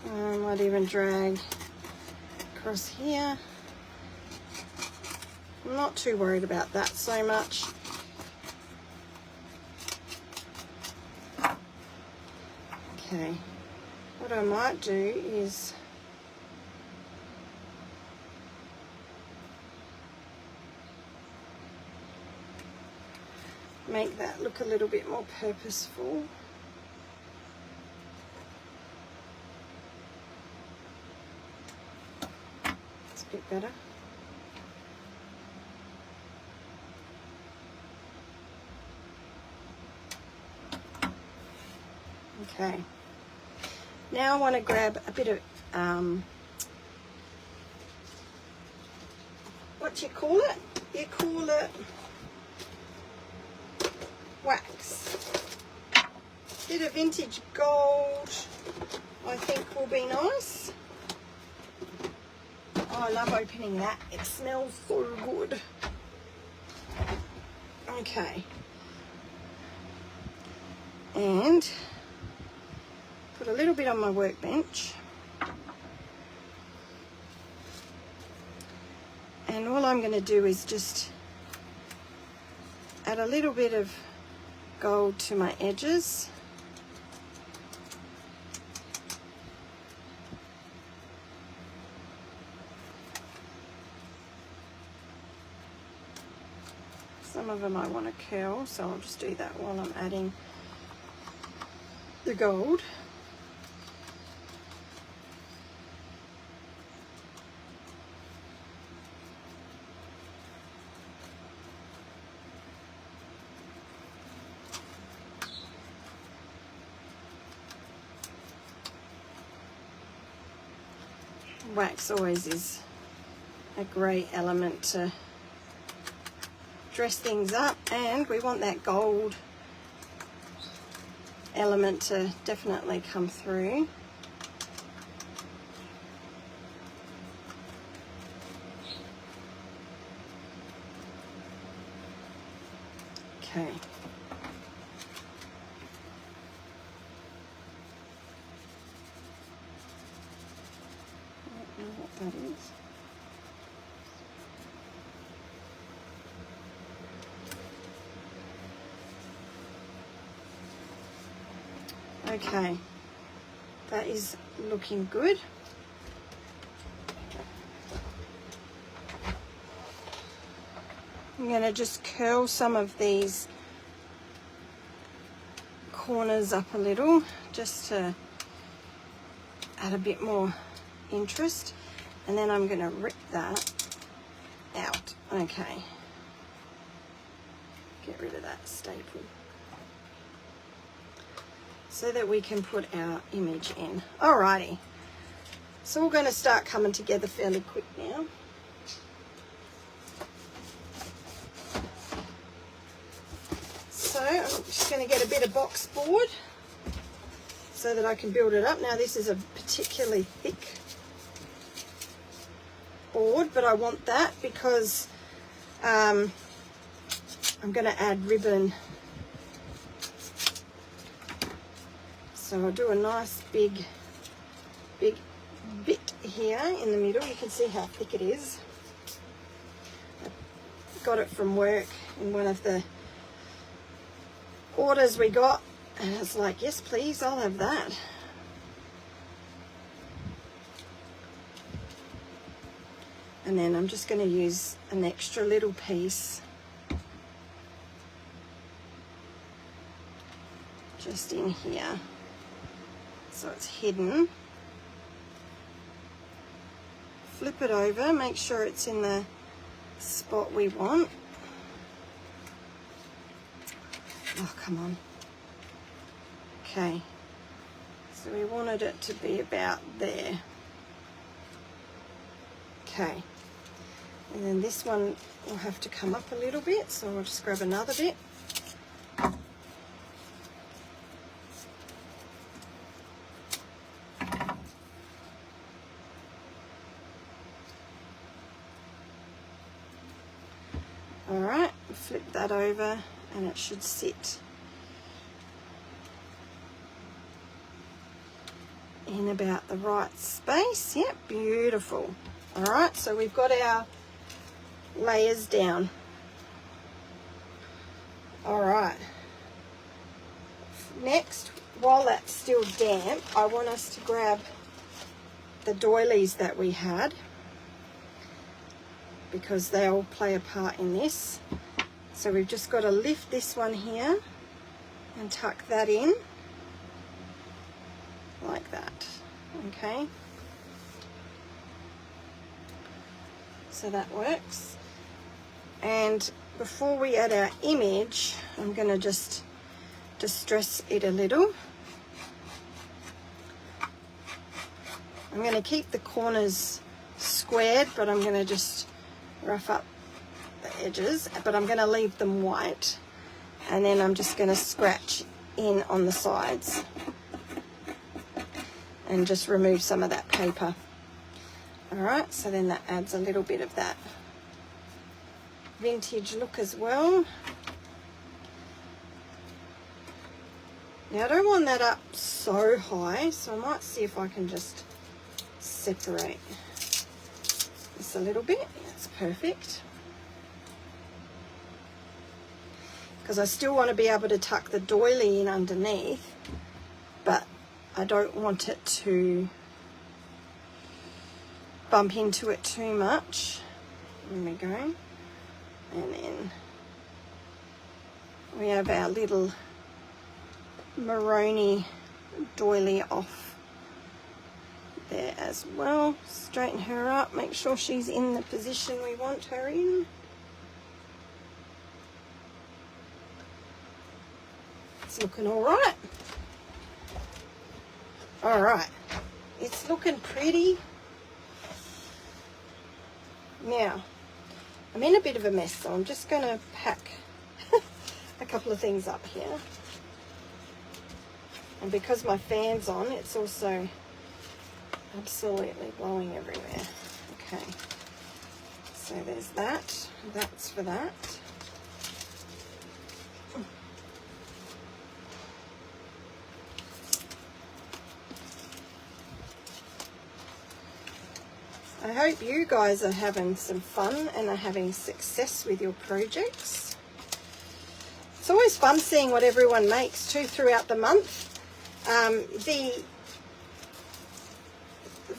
I might even drag across here. I'm not too worried about that so much. Okay, what I might do is make that look a little bit more purposeful. It's a bit better. Okay. Now I want to grab a bit of what do you call it? You call it wax. Bit of vintage gold, I think will be nice. Oh, I love opening that. It smells so good. Okay. And put a little bit on my workbench. And all I'm going to do is just add a little bit of gold to my edges. Some of them I want to curl, so I'll just do that while I'm adding the gold. Wax always is a great element to dress things up, and we want that gold element to definitely come through. Okay. I don't know what that is. Okay, that is looking good. I'm going to just curl some of these corners up a little, just to add a bit more interest, and then I'm going to rip that out. Okay, get rid of that staple, so that we can put our image in. Alrighty, so we're going to start coming together fairly quick now. So I'm just going to get a bit of box board so that I can build it up. Now this is a particularly thick board, but I want that because I'm going to add ribbon. So I'll do a nice big bit here in the middle. You can see how thick it is. I got it from work in one of the orders we got, and it's like, yes please, I'll have that. And then I'm just going to use an extra little piece just in here, so it's hidden. Flip it over, make sure it's in the spot we want. Oh, come on. Okay, so we wanted it to be about there. Okay, and then this one will have to come up a little bit, so I'll just grab another bit. Alright, flip that over and it should sit in about the right space. Yep, beautiful. Alright, so we've got our layers down. Alright, next, while that's still damp, I want us to grab the doilies that we had, because they all play a part in this. So we've just got to lift this one here and tuck that in like that. Okay, so that works. And before we add our image, I'm going to just distress it a little. I'm going to keep the corners squared, but I'm going to just rough up the edges, but I'm going to leave them white, and then I'm just going to scratch in on the sides and just remove some of that paper. Alright, so then that adds a little bit of that vintage look as well. Now I don't want that up so high, so I might see if I can just separate this a little bit. That's perfect. Because I still want to be able to tuck the doily in underneath, but I don't want it to bump into it too much. There we go. And then we have our little Maroni doily off there as well. Straighten her up, make sure she's in the position we want her in. It's looking all right. All right, it's looking pretty. Now, I'm in a bit of a mess, so I'm just going to pack a couple of things up here. And because my fan's on, it's also absolutely blowing everywhere. Okay, so there's that. That's for that. I hope you guys are having some fun and are having success with your projects. It's always fun seeing what everyone makes too throughout the month.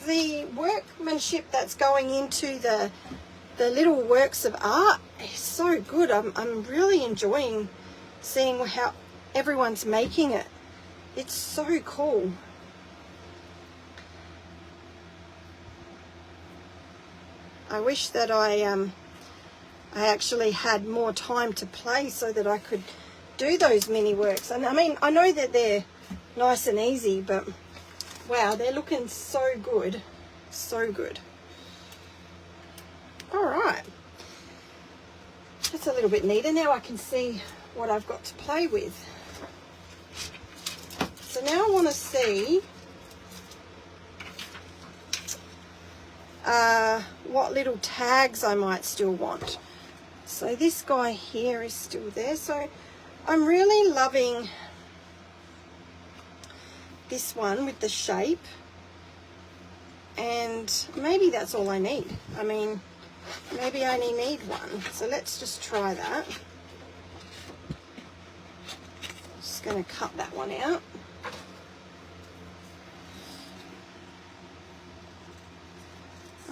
The workmanship that's going into the little works of art is so good. I'm really enjoying seeing how everyone's making it. It's so cool. I wish that I actually had more time to play so that I could do those mini works. And I mean, I know that they're nice and easy, but wow, they're looking so good. So good. All right. That's a little bit neater. Now I can see what I've got to play with. So now I want to see what little tags I might still want. So this guy here is still there. So I'm really loving this one with the shape, and maybe that's all I need. I mean, maybe I only need one. So let's just try that. Just going to cut that one out.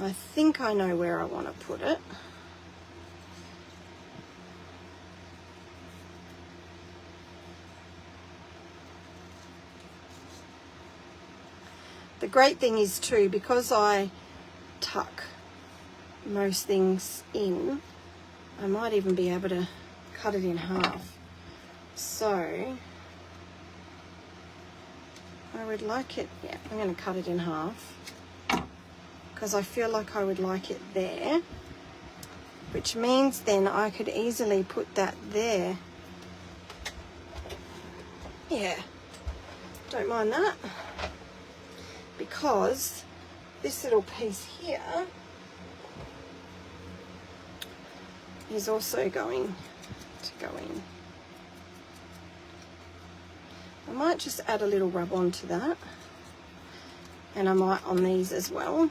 I think I know where I want to put it. The great thing is too, because I tuck most things in, I might even be able to cut it in half. So I would like it, yeah, I'm going to cut it in half, because I feel like I would like it there, which means then I could easily put that there. Yeah, don't mind that, because this little piece here is also going to go in. I might just add a little rub on to that, and I might on these as well.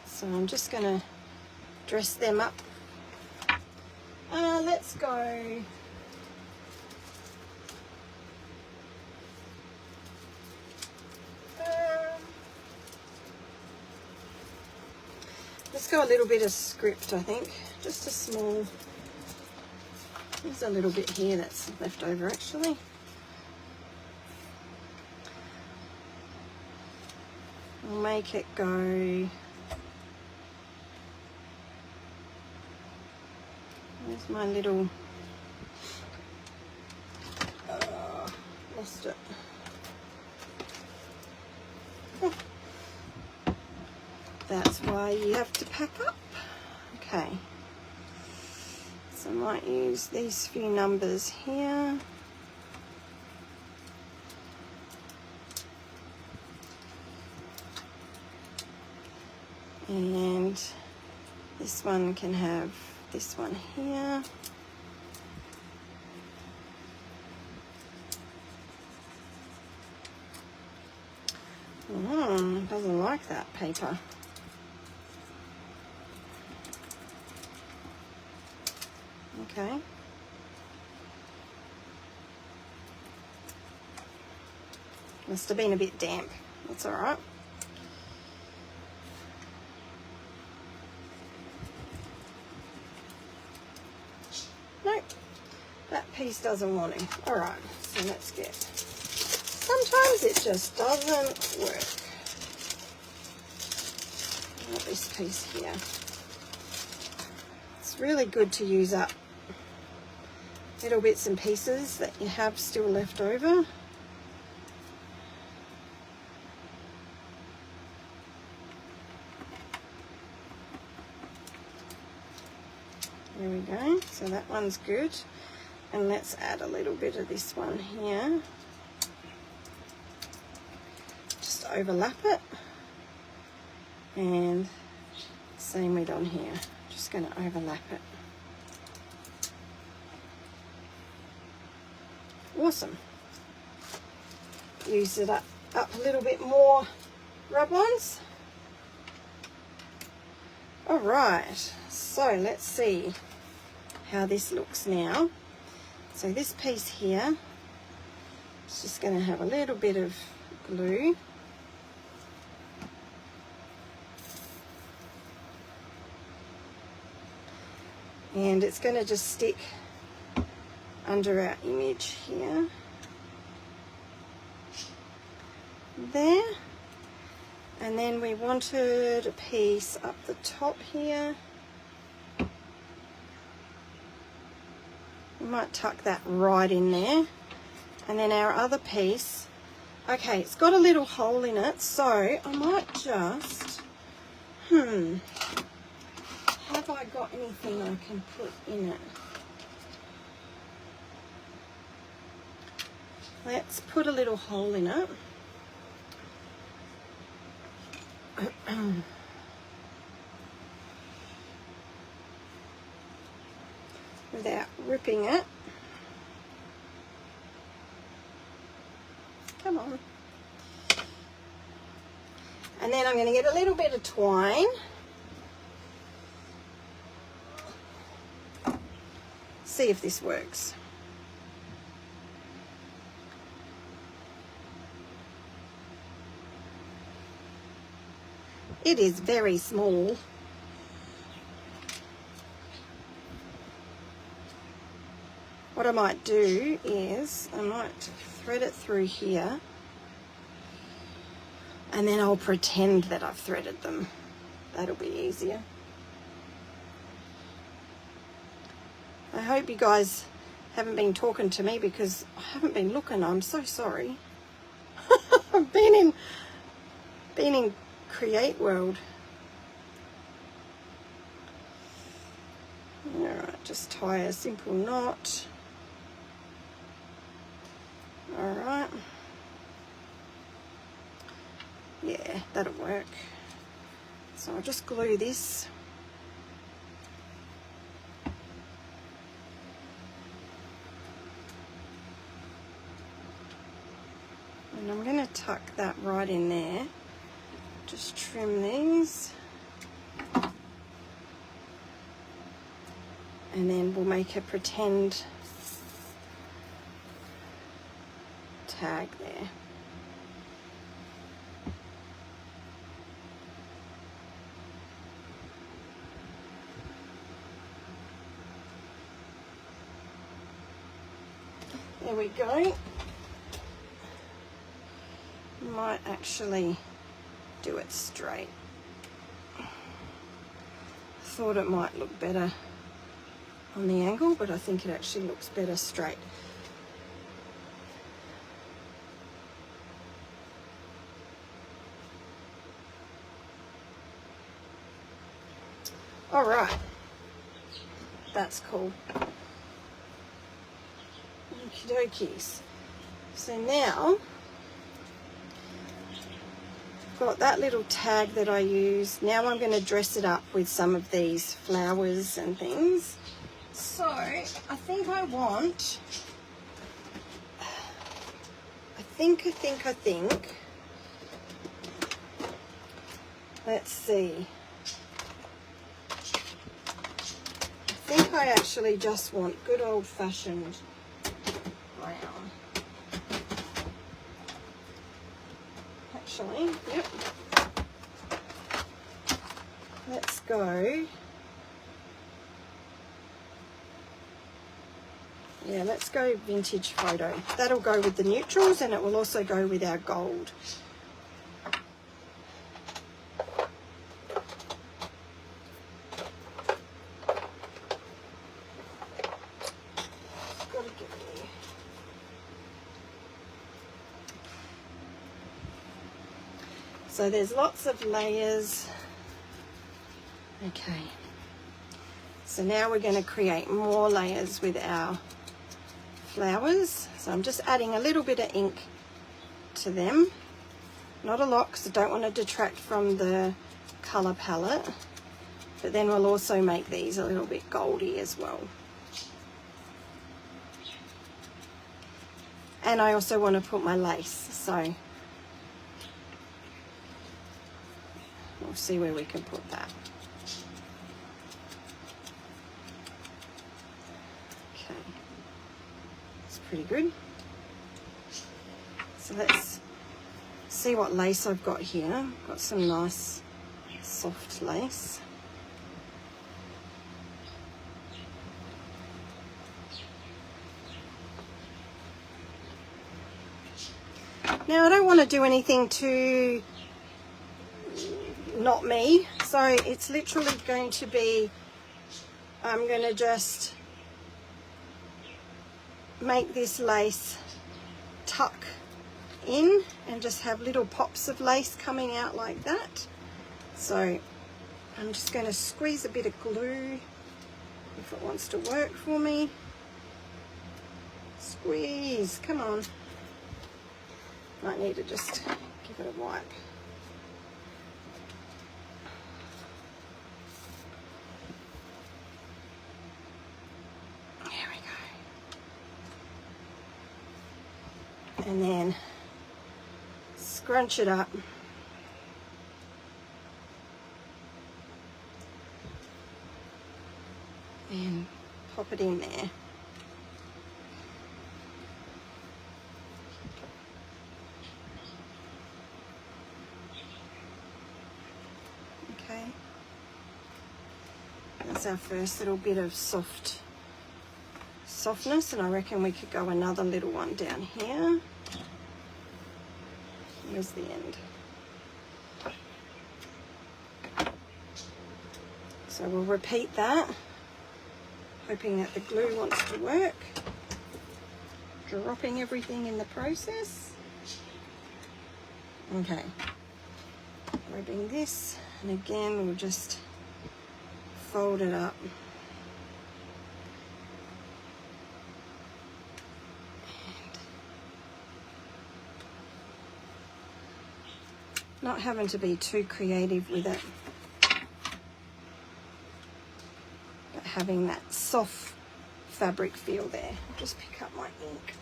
So I'm just going to dress them up. Let's go. Let's go a little bit of script, I think. Just a small. There's a little bit here that's left over actually. I'll make it go. Where's my little, lost it. That's why you have to pack up. Okay. So I might use these few numbers here. And this one can have this one here. Doesn't like that paper. Okay. Must have been a bit damp. That's all right. Nope. That piece doesn't want to. All right. So let's get... Sometimes it just doesn't work. Not this piece here. It's really good to use up little bits and pieces that you have still left over. There we go. So that one's good. And let's add a little bit of this one here. Just overlap it. And same with on here. Just going to overlap it. Awesome. Use it up a little bit more rub-ons. All right, so let's see how this looks now. So this piece here is just going to have a little bit of glue. And it's going to just stick under our image here. There. And then we wanted a piece up the top here. We might tuck that right in there. And then our other piece, okay, it's got a little hole in it, so I might just, have I got anything I can put in it? Let's put a little hole in it. Without ripping it. Come on. And then I'm going to get a little bit of twine. See if this works. It is very small. What I might do is I might thread it through here, and then I'll pretend that I've threaded them. That'll be easier. I hope you guys haven't been talking to me because I haven't been looking. I'm so sorry. I've been in Create World. Alright, just tie a simple knot. Alright. Yeah, that'll work. So I'll just glue this. And I'm going to tuck that right in there. Just trim these. And then we'll make a pretend tag there. There we go. Might actually do it straight. Thought it might look better on the angle, but I think it actually looks better straight. All right, that's cool. Okie dokies. So now I've got that little tag that I use. Now I'm going to dress it up with some of these flowers and things. So I think I want, I think, let's see. I think I actually just want good old-fashioned brown. Actually, yep. Let's go. Yeah, let's go vintage photo. That'll go with the neutrals and it will also go with our gold. So there's lots of layers. Okay. So now we're going to create more layers with our flowers. So I'm just adding a little bit of ink to them. Not a lot because I don't want to detract from the colour palette. But then we'll also make these a little bit goldy as well. And I also want to put my lace, so we'll see where we can put that. Okay, it's pretty good. So let's see what lace I've got here. I've got some nice soft lace. Now I don't want to do anything too not me, so it's literally going to be, I'm going to just make this lace tuck in and just have little pops of lace coming out like that. So I'm just going to squeeze a bit of glue if it wants to work for me. Squeeze, come on. Might need to just give it a wipe. There we go. And then scrunch it up. And pop it in there. Okay. That's our first little bit of softness, and I reckon we could go another little one down here. Where's the end? So we'll repeat that, hoping that the glue wants to work. Dropping everything in the process. Okay. Grabbing this, and again we'll just fold it up. Not having to be too creative with it, but having that soft fabric feel there. I'll just pick up my ink.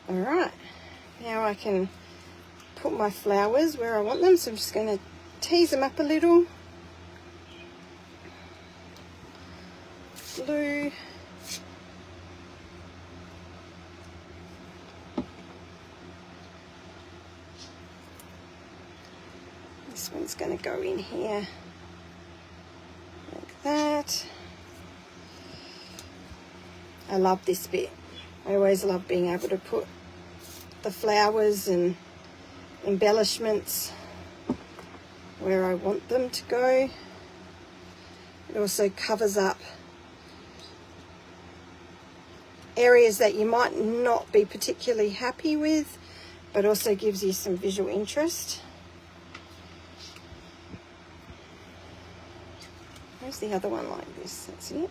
All right, now I can put my flowers where I want them, so I'm just going to tease them up a little. Glue. This one's going to go in here like that. I love this bit. I always love being able to put the flowers and embellishments where I want them to go. It also covers up areas that you might not be particularly happy with, but also gives you some visual interest. Where's the other one like this? That's it.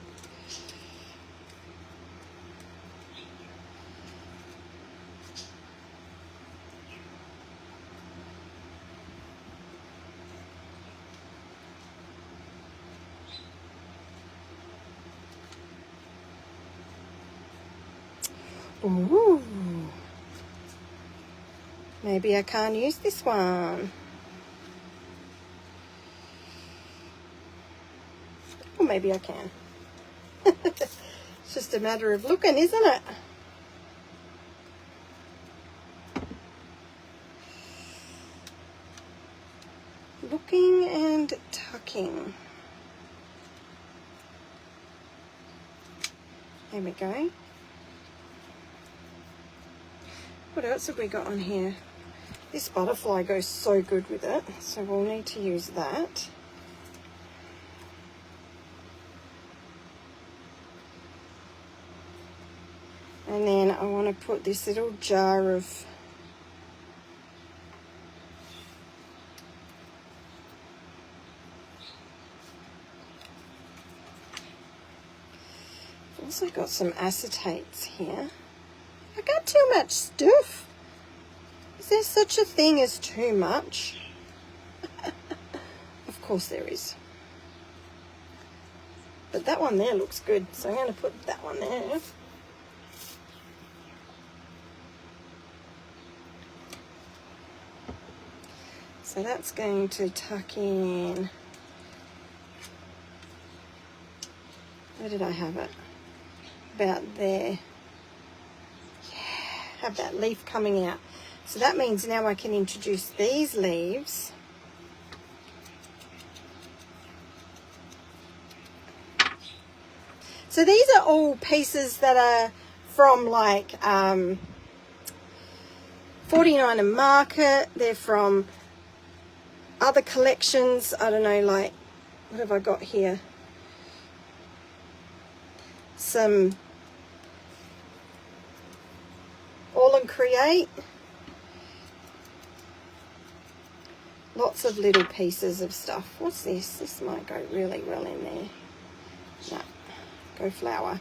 Ooh. Maybe I can't use this one. Or maybe I can. It's just a matter of looking, isn't it? Looking and tucking. There we go. What else have we got on here? This butterfly goes so good with it, so we'll need to use that. And then I want to put this little jar of I've also got some acetates here. I got too much stuff. Is there such a thing as too much? Of course there is. But that one there looks good, so I'm going to put that one there. So that's going to tuck in. Where did I have it? About there. Yeah, have that leaf coming out. So that means now I can introduce these leaves. So these are all pieces that are from like 49 and Market. They're from other collections. I don't know, like, what have I got here? Some All and Create. Lots of little pieces of stuff. What's this? This might go really well in there. No, go flower.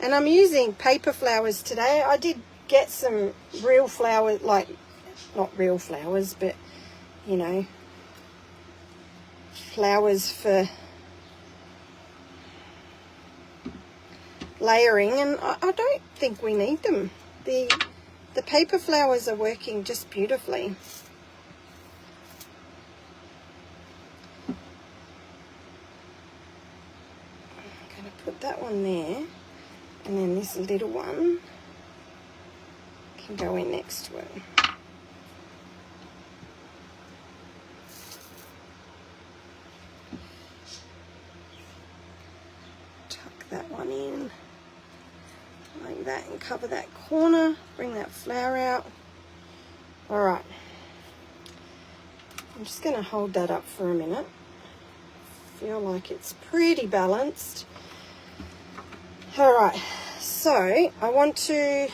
And I'm using paper flowers today. I did get some real flowers, like, not real flowers, but, you know, flowers for layering, and I don't think we need them. The paper flowers are working just beautifully. I'm going to put that one there, and then this little one can go in next to it. Tuck that one in like that and cover that corner. Bring that flower out. All right. I'm just going to hold that up for a minute. Feel like it's pretty balanced. All right. So I want to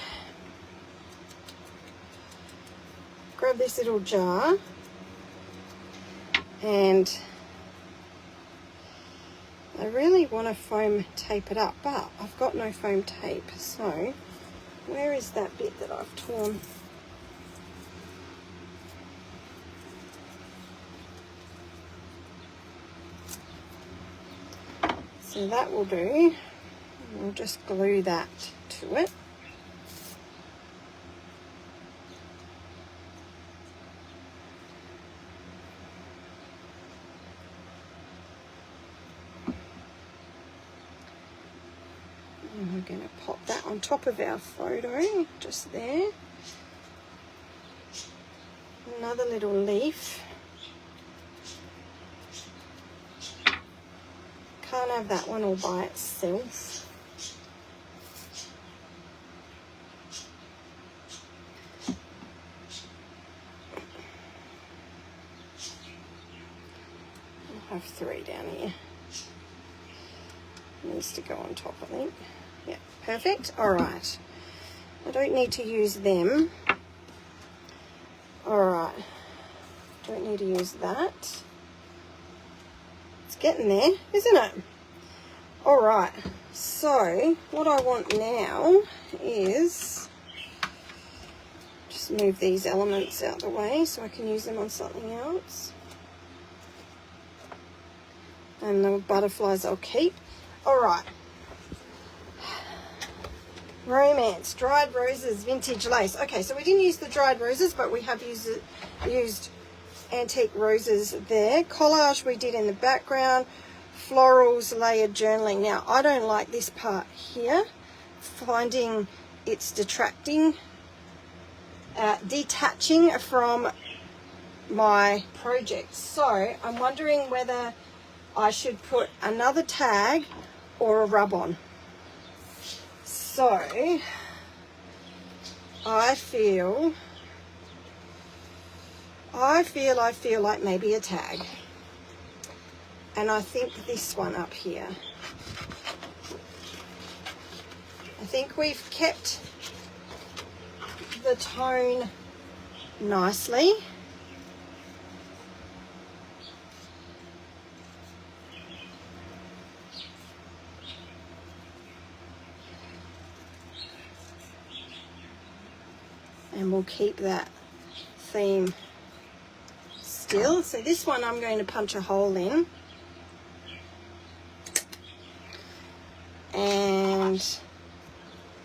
grab this little jar and I really want to foam tape it up, but I've got no foam tape. So where is that bit that I've torn? So that will do. We'll just glue that to it. And we're going to pop that on top of our photo, just there. Another little leaf. Can't have that one all by itself. have 3 down here. Needs to go on top, I think. Yeah, perfect. All right. I don't need to use them. All right. Don't need to use that. It's getting there, isn't it? All right. So what I want now is just move these elements out the way so I can use them on something else. And the butterflies I'll keep. All right. Romance, dried roses, vintage lace. Okay, so we didn't use the dried roses, but we have used antique roses there. Collage we did in the background. Florals, layered journaling. Now, I don't like this part here. Finding it's detaching from my project. So, I'm wondering whether I should put another tag or a rub-on. So, I feel like maybe a tag. And I think this one up here. I think we've kept the tone nicely. And we'll keep that theme still. So this one I'm going to punch a hole in. And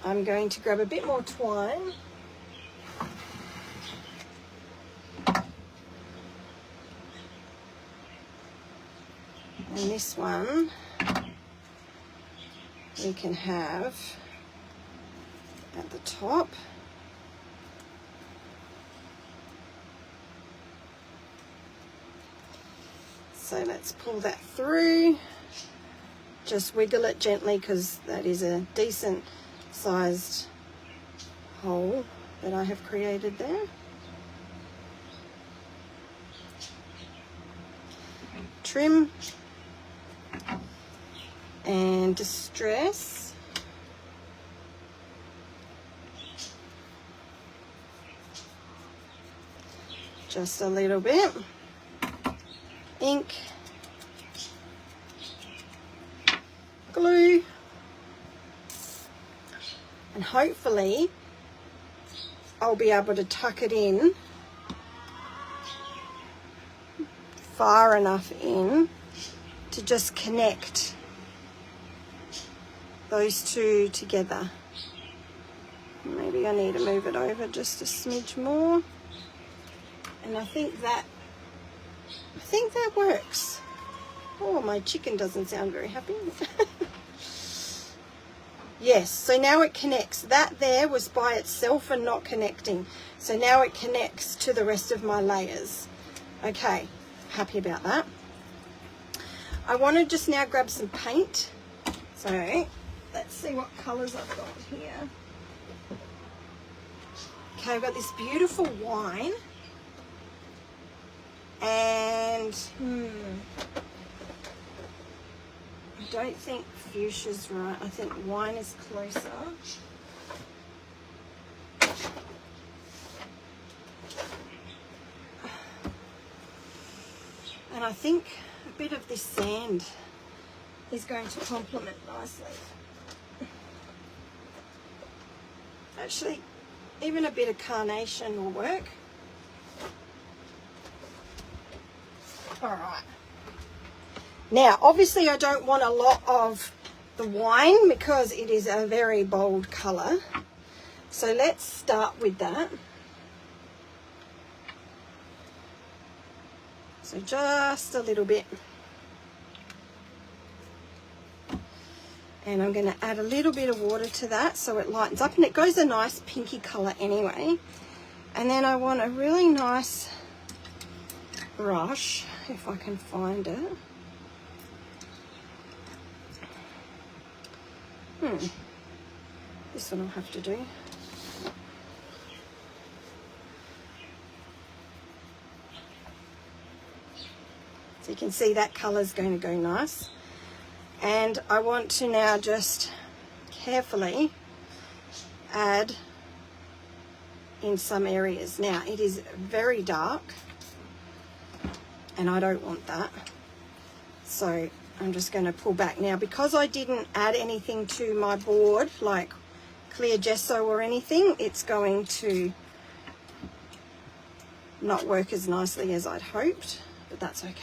I'm going to grab a bit more twine. And this one we can have at the top. So let's pull that through. Just wiggle it gently because that is a decent sized hole that I have created there. Trim and distress. Just a little bit. Ink. Glue, and hopefully I'll be able to tuck it in far enough in to just connect those two together. Maybe I need to move it over just a smidge more, and I think that works. Oh, my chicken doesn't sound very happy. Yes, so now it connects. That there was by itself and not connecting. So now it connects to the rest of my layers. Okay, happy about that. I want to just now grab some paint. So let's see what colours I've got here. Okay, I've got this beautiful wine. And I don't think fuchsia's right. I think wine is closer. And I think a bit of this sand is going to complement nicely. Actually, even a bit of carnation will work. All right. Now, obviously I don't want a lot of the wine because it is a very bold colour. So let's start with that. So just a little bit. And I'm going to add a little bit of water to that so it lightens up, and it goes a nice pinky colour anyway. And then I want a really nice brush, if I can find it. This one I'll have to do. So you can see that colour is going to go nice. And I want to now just carefully add in some areas. Now it is very dark and I don't want that, so I'm just going to pull back. Now because I didn't add anything to my board like clear gesso or anything, it's going to not work as nicely as I'd hoped, but that's okay.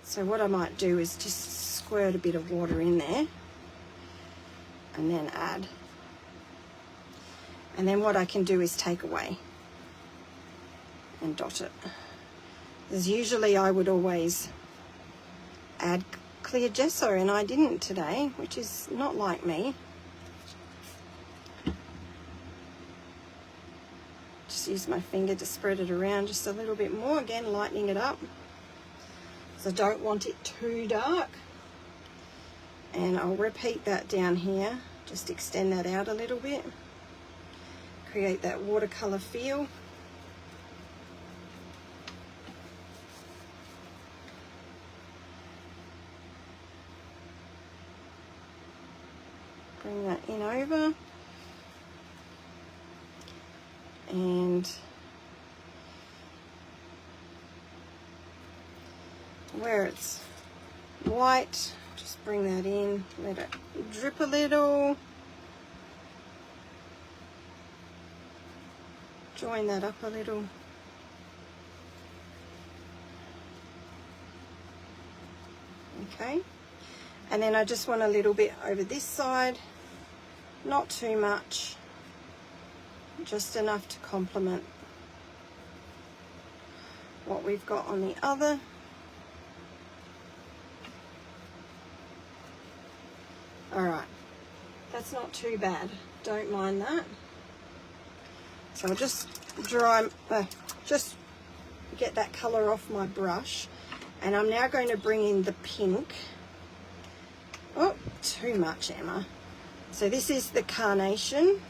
So what I might do is just squirt a bit of water in there and then add. And then what I can do is take away and dot it. Because usually I would always add clear gesso and I didn't today, which is not like me. Just use my finger to spread it around just a little bit more, again lightening it up. So I don't want it too dark. And I'll repeat that down here, just extend that out a little bit. Create that watercolor feel. Bring that in over. And where it's white, just bring that in, let it drip a little. Join that up a little. Okay, and then I just want a little bit over this side, not too much, just enough to complement what we've got on the other. Alright, that's not too bad, don't mind that. So I'll just just get that colour off my brush, and I'm now going to bring in the pink. Oh, too much, Emma. So this is the carnation.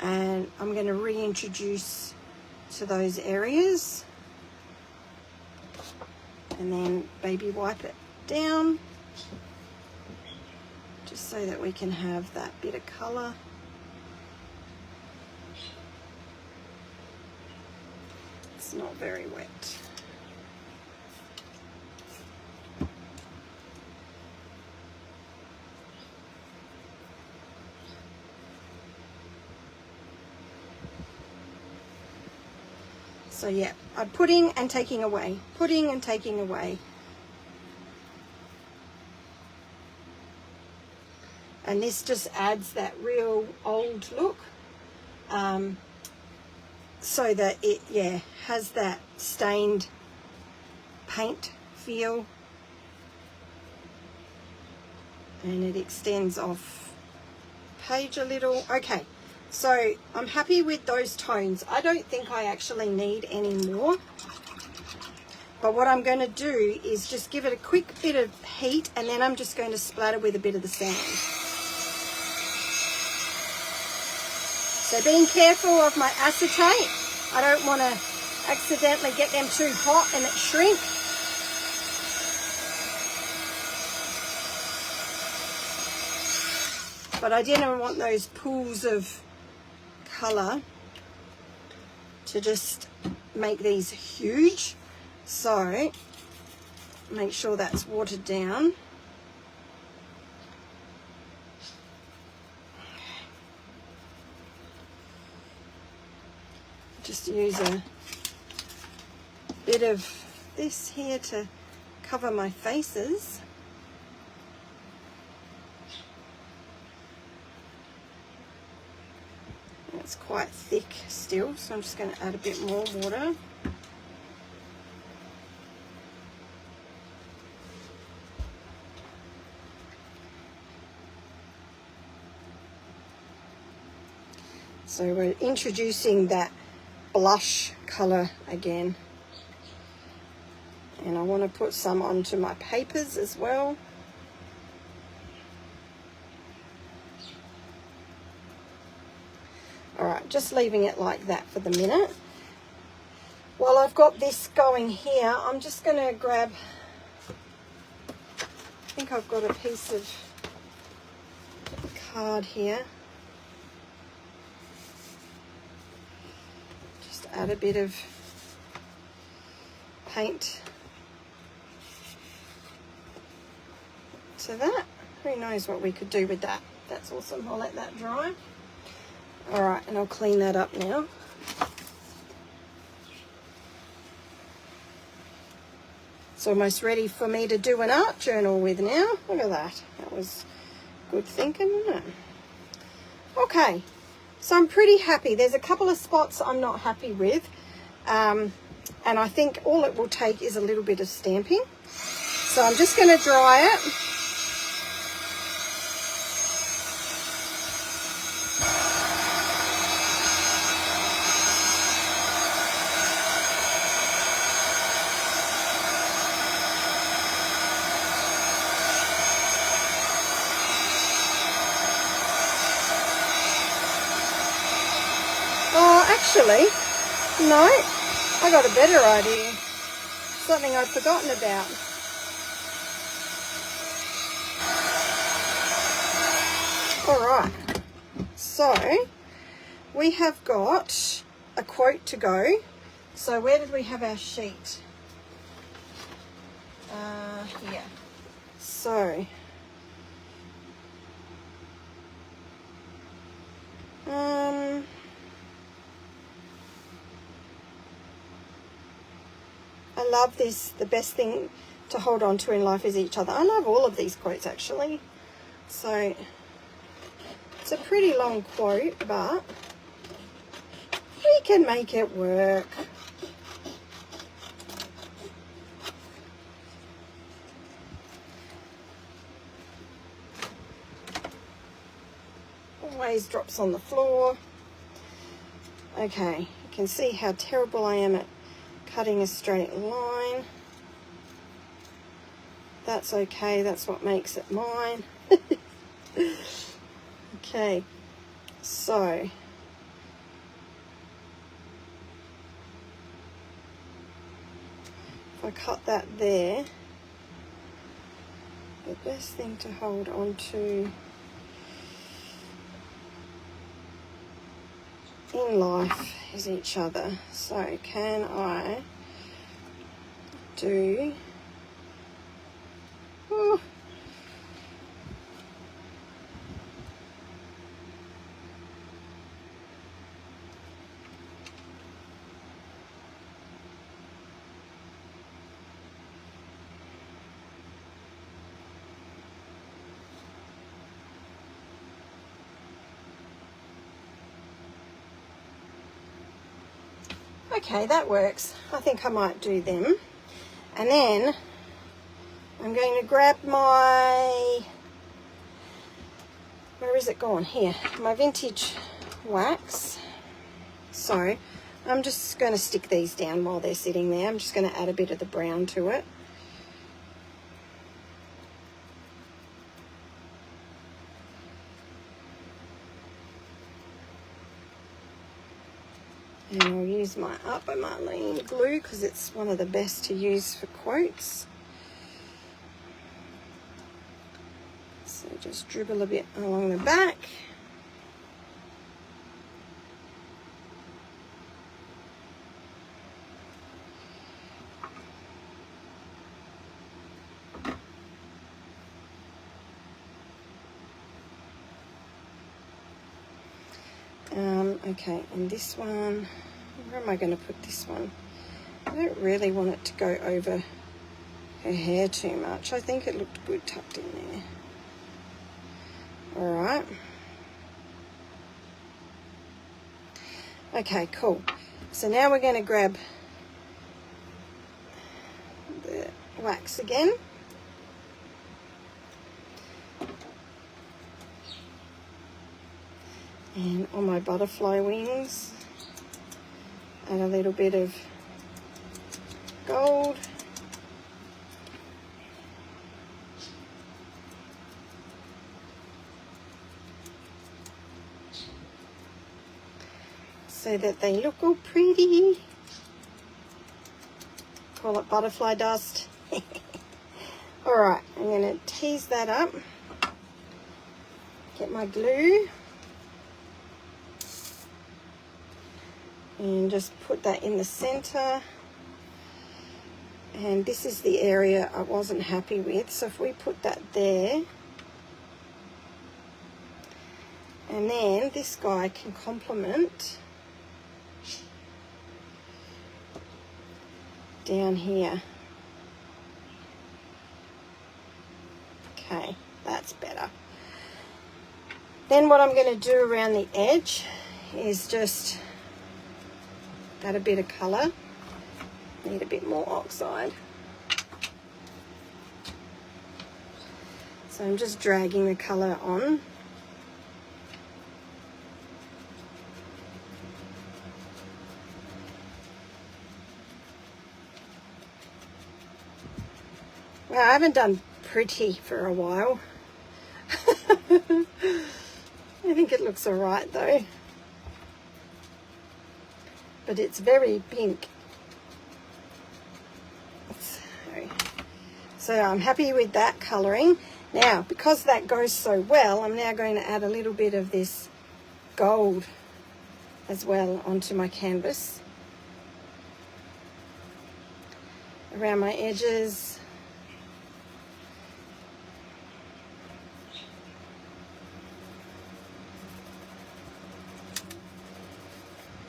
And I'm going to reintroduce to those areas. And then baby wipe it down. Just so that we can have that bit of colour. It's not very wet. So yeah, I'm putting and taking away, putting and taking away. And this just adds that real old look, so that it, yeah, has that stained paint feel. And it extends off page a little. Okay, so I'm happy with those tones. I don't think I actually need any more. But what I'm going to do is just give it a quick bit of heat, and then I'm just going to splatter with a bit of the sand. So being careful of my acetate. I don't want to accidentally get them too hot and it shrink. But I didn't want those pools of colour to just make these huge. So make sure that's watered down. Just use a bit of this here to cover my faces. It's quite thick still, so I'm just going to add a bit more water. So we're introducing that blush colour again. And I want to put some onto my papers as well. just leaving it like that for the minute. While I've got this going here, I'm just going to grab, I think I've got a piece of card here. Just add a bit of paint to that. Who knows what we could do with that. That's awesome. I'll let that dry. All right, and I'll clean that up now. It's almost ready for me to do an art journal with now. Look at that. That was good thinking, wasn't it? Okay, so I'm pretty happy. There's a couple of spots I'm not happy with. And I think all it will take is a little bit of stamping. So I'm just going to dry it. Actually, no, I got a better idea. Something I'd forgotten about. Alright, so we have got a quote to go. So where did we have our sheet? Here. So, I love this. The best thing to hold on to in life is each other. I love all of these quotes actually. So it's a pretty long quote, but we can make it work. Always drops on the floor. Okay, you can see how terrible I am at cutting a straight line. That's okay, that's what makes it mine. Okay, so if I cut that there, the best thing to hold on to in life is each other. So can I do okay, that works. I think I might do them. And then I'm going to grab my, where is it gone? Here, my vintage wax. So I'm just going to stick these down while they're sitting there. I'm just going to add a bit of the brown to it. And I'll use my Art by Marlene glue because it's one of the best to use for quotes. So just dribble a bit along the back. Okay, and this one, where am I going to put this one? I don't really want it to go over her hair too much. I think it looked good tucked in there. All right. Okay, cool. So now we're going to grab the wax again. And on my butterfly wings, add a little bit of gold. so that they look all pretty. Call it butterfly dust. Alright, I'm going to tease that up. Get my glue. And just put that in the center. And this is the area I wasn't happy with. So if we put that there. And then this guy can complement down here. Okay, that's better. Then what I'm going to do around the edge is just add a bit of colour. Need a bit more oxide. So I'm just dragging the colour on. Well, I haven't done pretty for a while. I think it looks alright though. But it's very pink. So I'm happy with that colouring. Now, because that goes so well, I'm now going to add a little bit of this gold as well onto my canvas. Around my edges.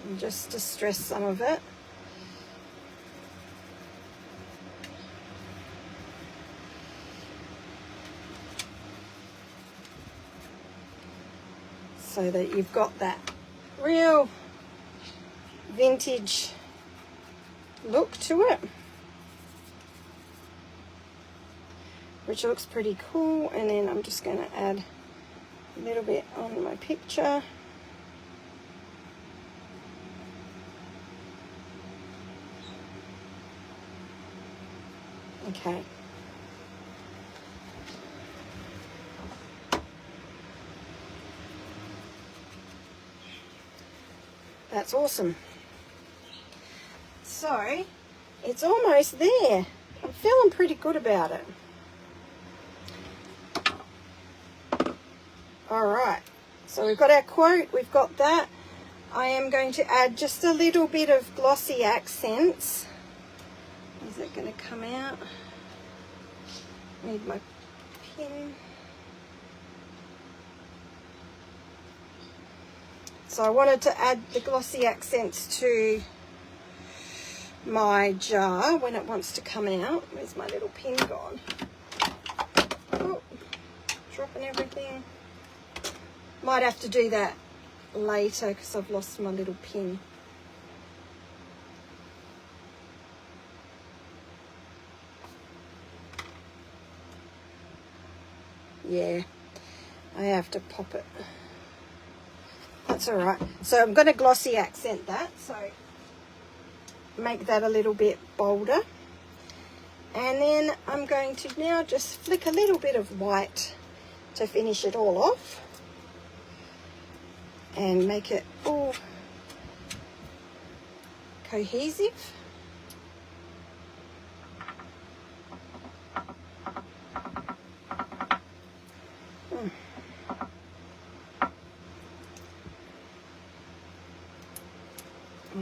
And just distress some of it. So that you've got that real vintage look to it, which looks pretty cool. And then I'm just going to add a little bit on my picture. Okay. That's awesome. So, it's almost there. I'm feeling pretty good about it. Alright, so we've got our quote, we've got that. I am going to add just a little bit of glossy accents. Is it going to come out? Need my pin. So I wanted to add the glossy accents to my jar when it wants to come out. Where's my little pin gone? Oh, dropping everything. Might have to do that later because I've lost my little pin. Yeah, I have to pop it. That's all right. So I'm going to glossy accent that, so make that a little bit bolder. And then I'm going to now just flick a little bit of white to finish it all off and make it all cohesive.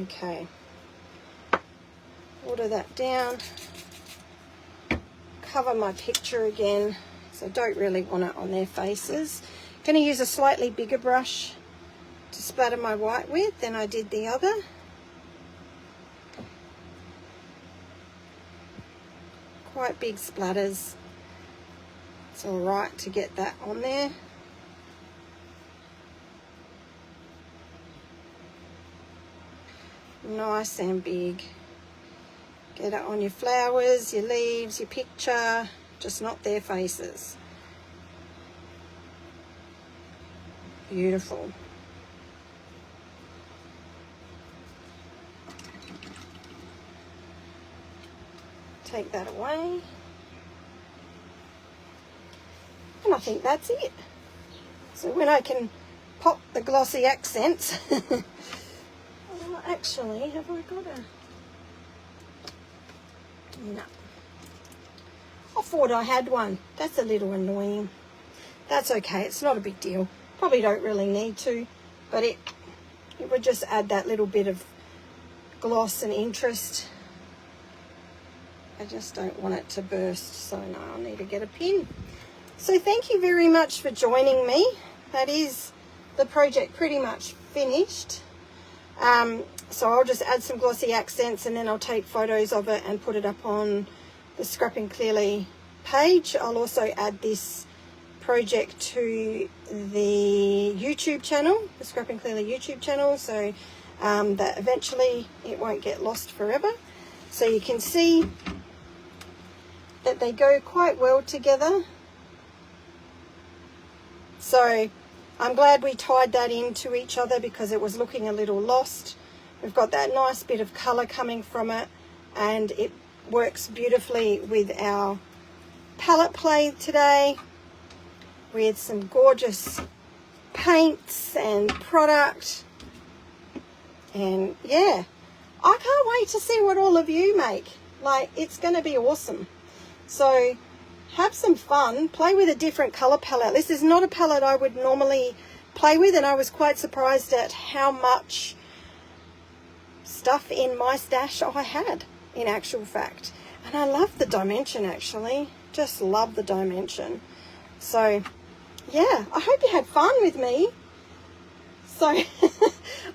Okay, water that down, cover my picture again, so I don't really want it on their faces. I'm going to use a slightly bigger brush to splatter my white with than I did the other. Quite big splatters, it's alright to get that on there. Nice and big. Get it on your flowers, your leaves, your picture, just not their faces. Beautiful. Take that away. And I think that's it. So when I can pop the glossy accents Oh, actually, have I got a... No. I thought I had one. That's a little annoying. That's okay. It's not a big deal. Probably don't really need to, but it would just add that little bit of gloss and interest. I just don't want it to burst, so no, I'll need to get a pin. So thank you very much for joining me. That is the project pretty much finished. So I'll just add some glossy accents and then I'll take photos of it and put it up on the Scrapping Clearly page. I'll also add this project to the YouTube channel, the Scrapping Clearly YouTube channel, so that eventually it won't get lost forever. So you can see that they go quite well together. So I'm glad we tied that into each other because it was looking a little lost. We've got that nice bit of colour coming from it, and it works beautifully with our palette play today with some gorgeous paints and product. And yeah, I can't wait to see what all of you make. Like, it's going to be awesome. So have some fun, play with a different colour palette. This is not a palette I would normally play with, and I was quite surprised at how much stuff in my stash I had, in actual fact. And I love the dimension, actually. Just love the dimension. So yeah, I hope you had fun with me. So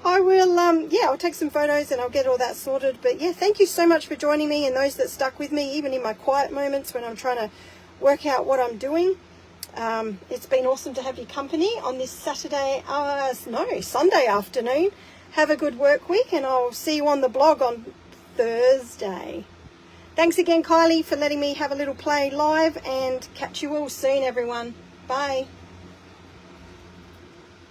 I will, yeah, I'll take some photos and I'll get all that sorted. But yeah, thank you so much for joining me, and those that stuck with me, even in my quiet moments when I'm trying to work out what I'm doing. It's been awesome to have your company on this Sunday afternoon. Have a good work week, and I'll see you on the blog on Thursday. Thanks again, Kylie, for letting me have a little play live, and catch you all soon, everyone. Bye.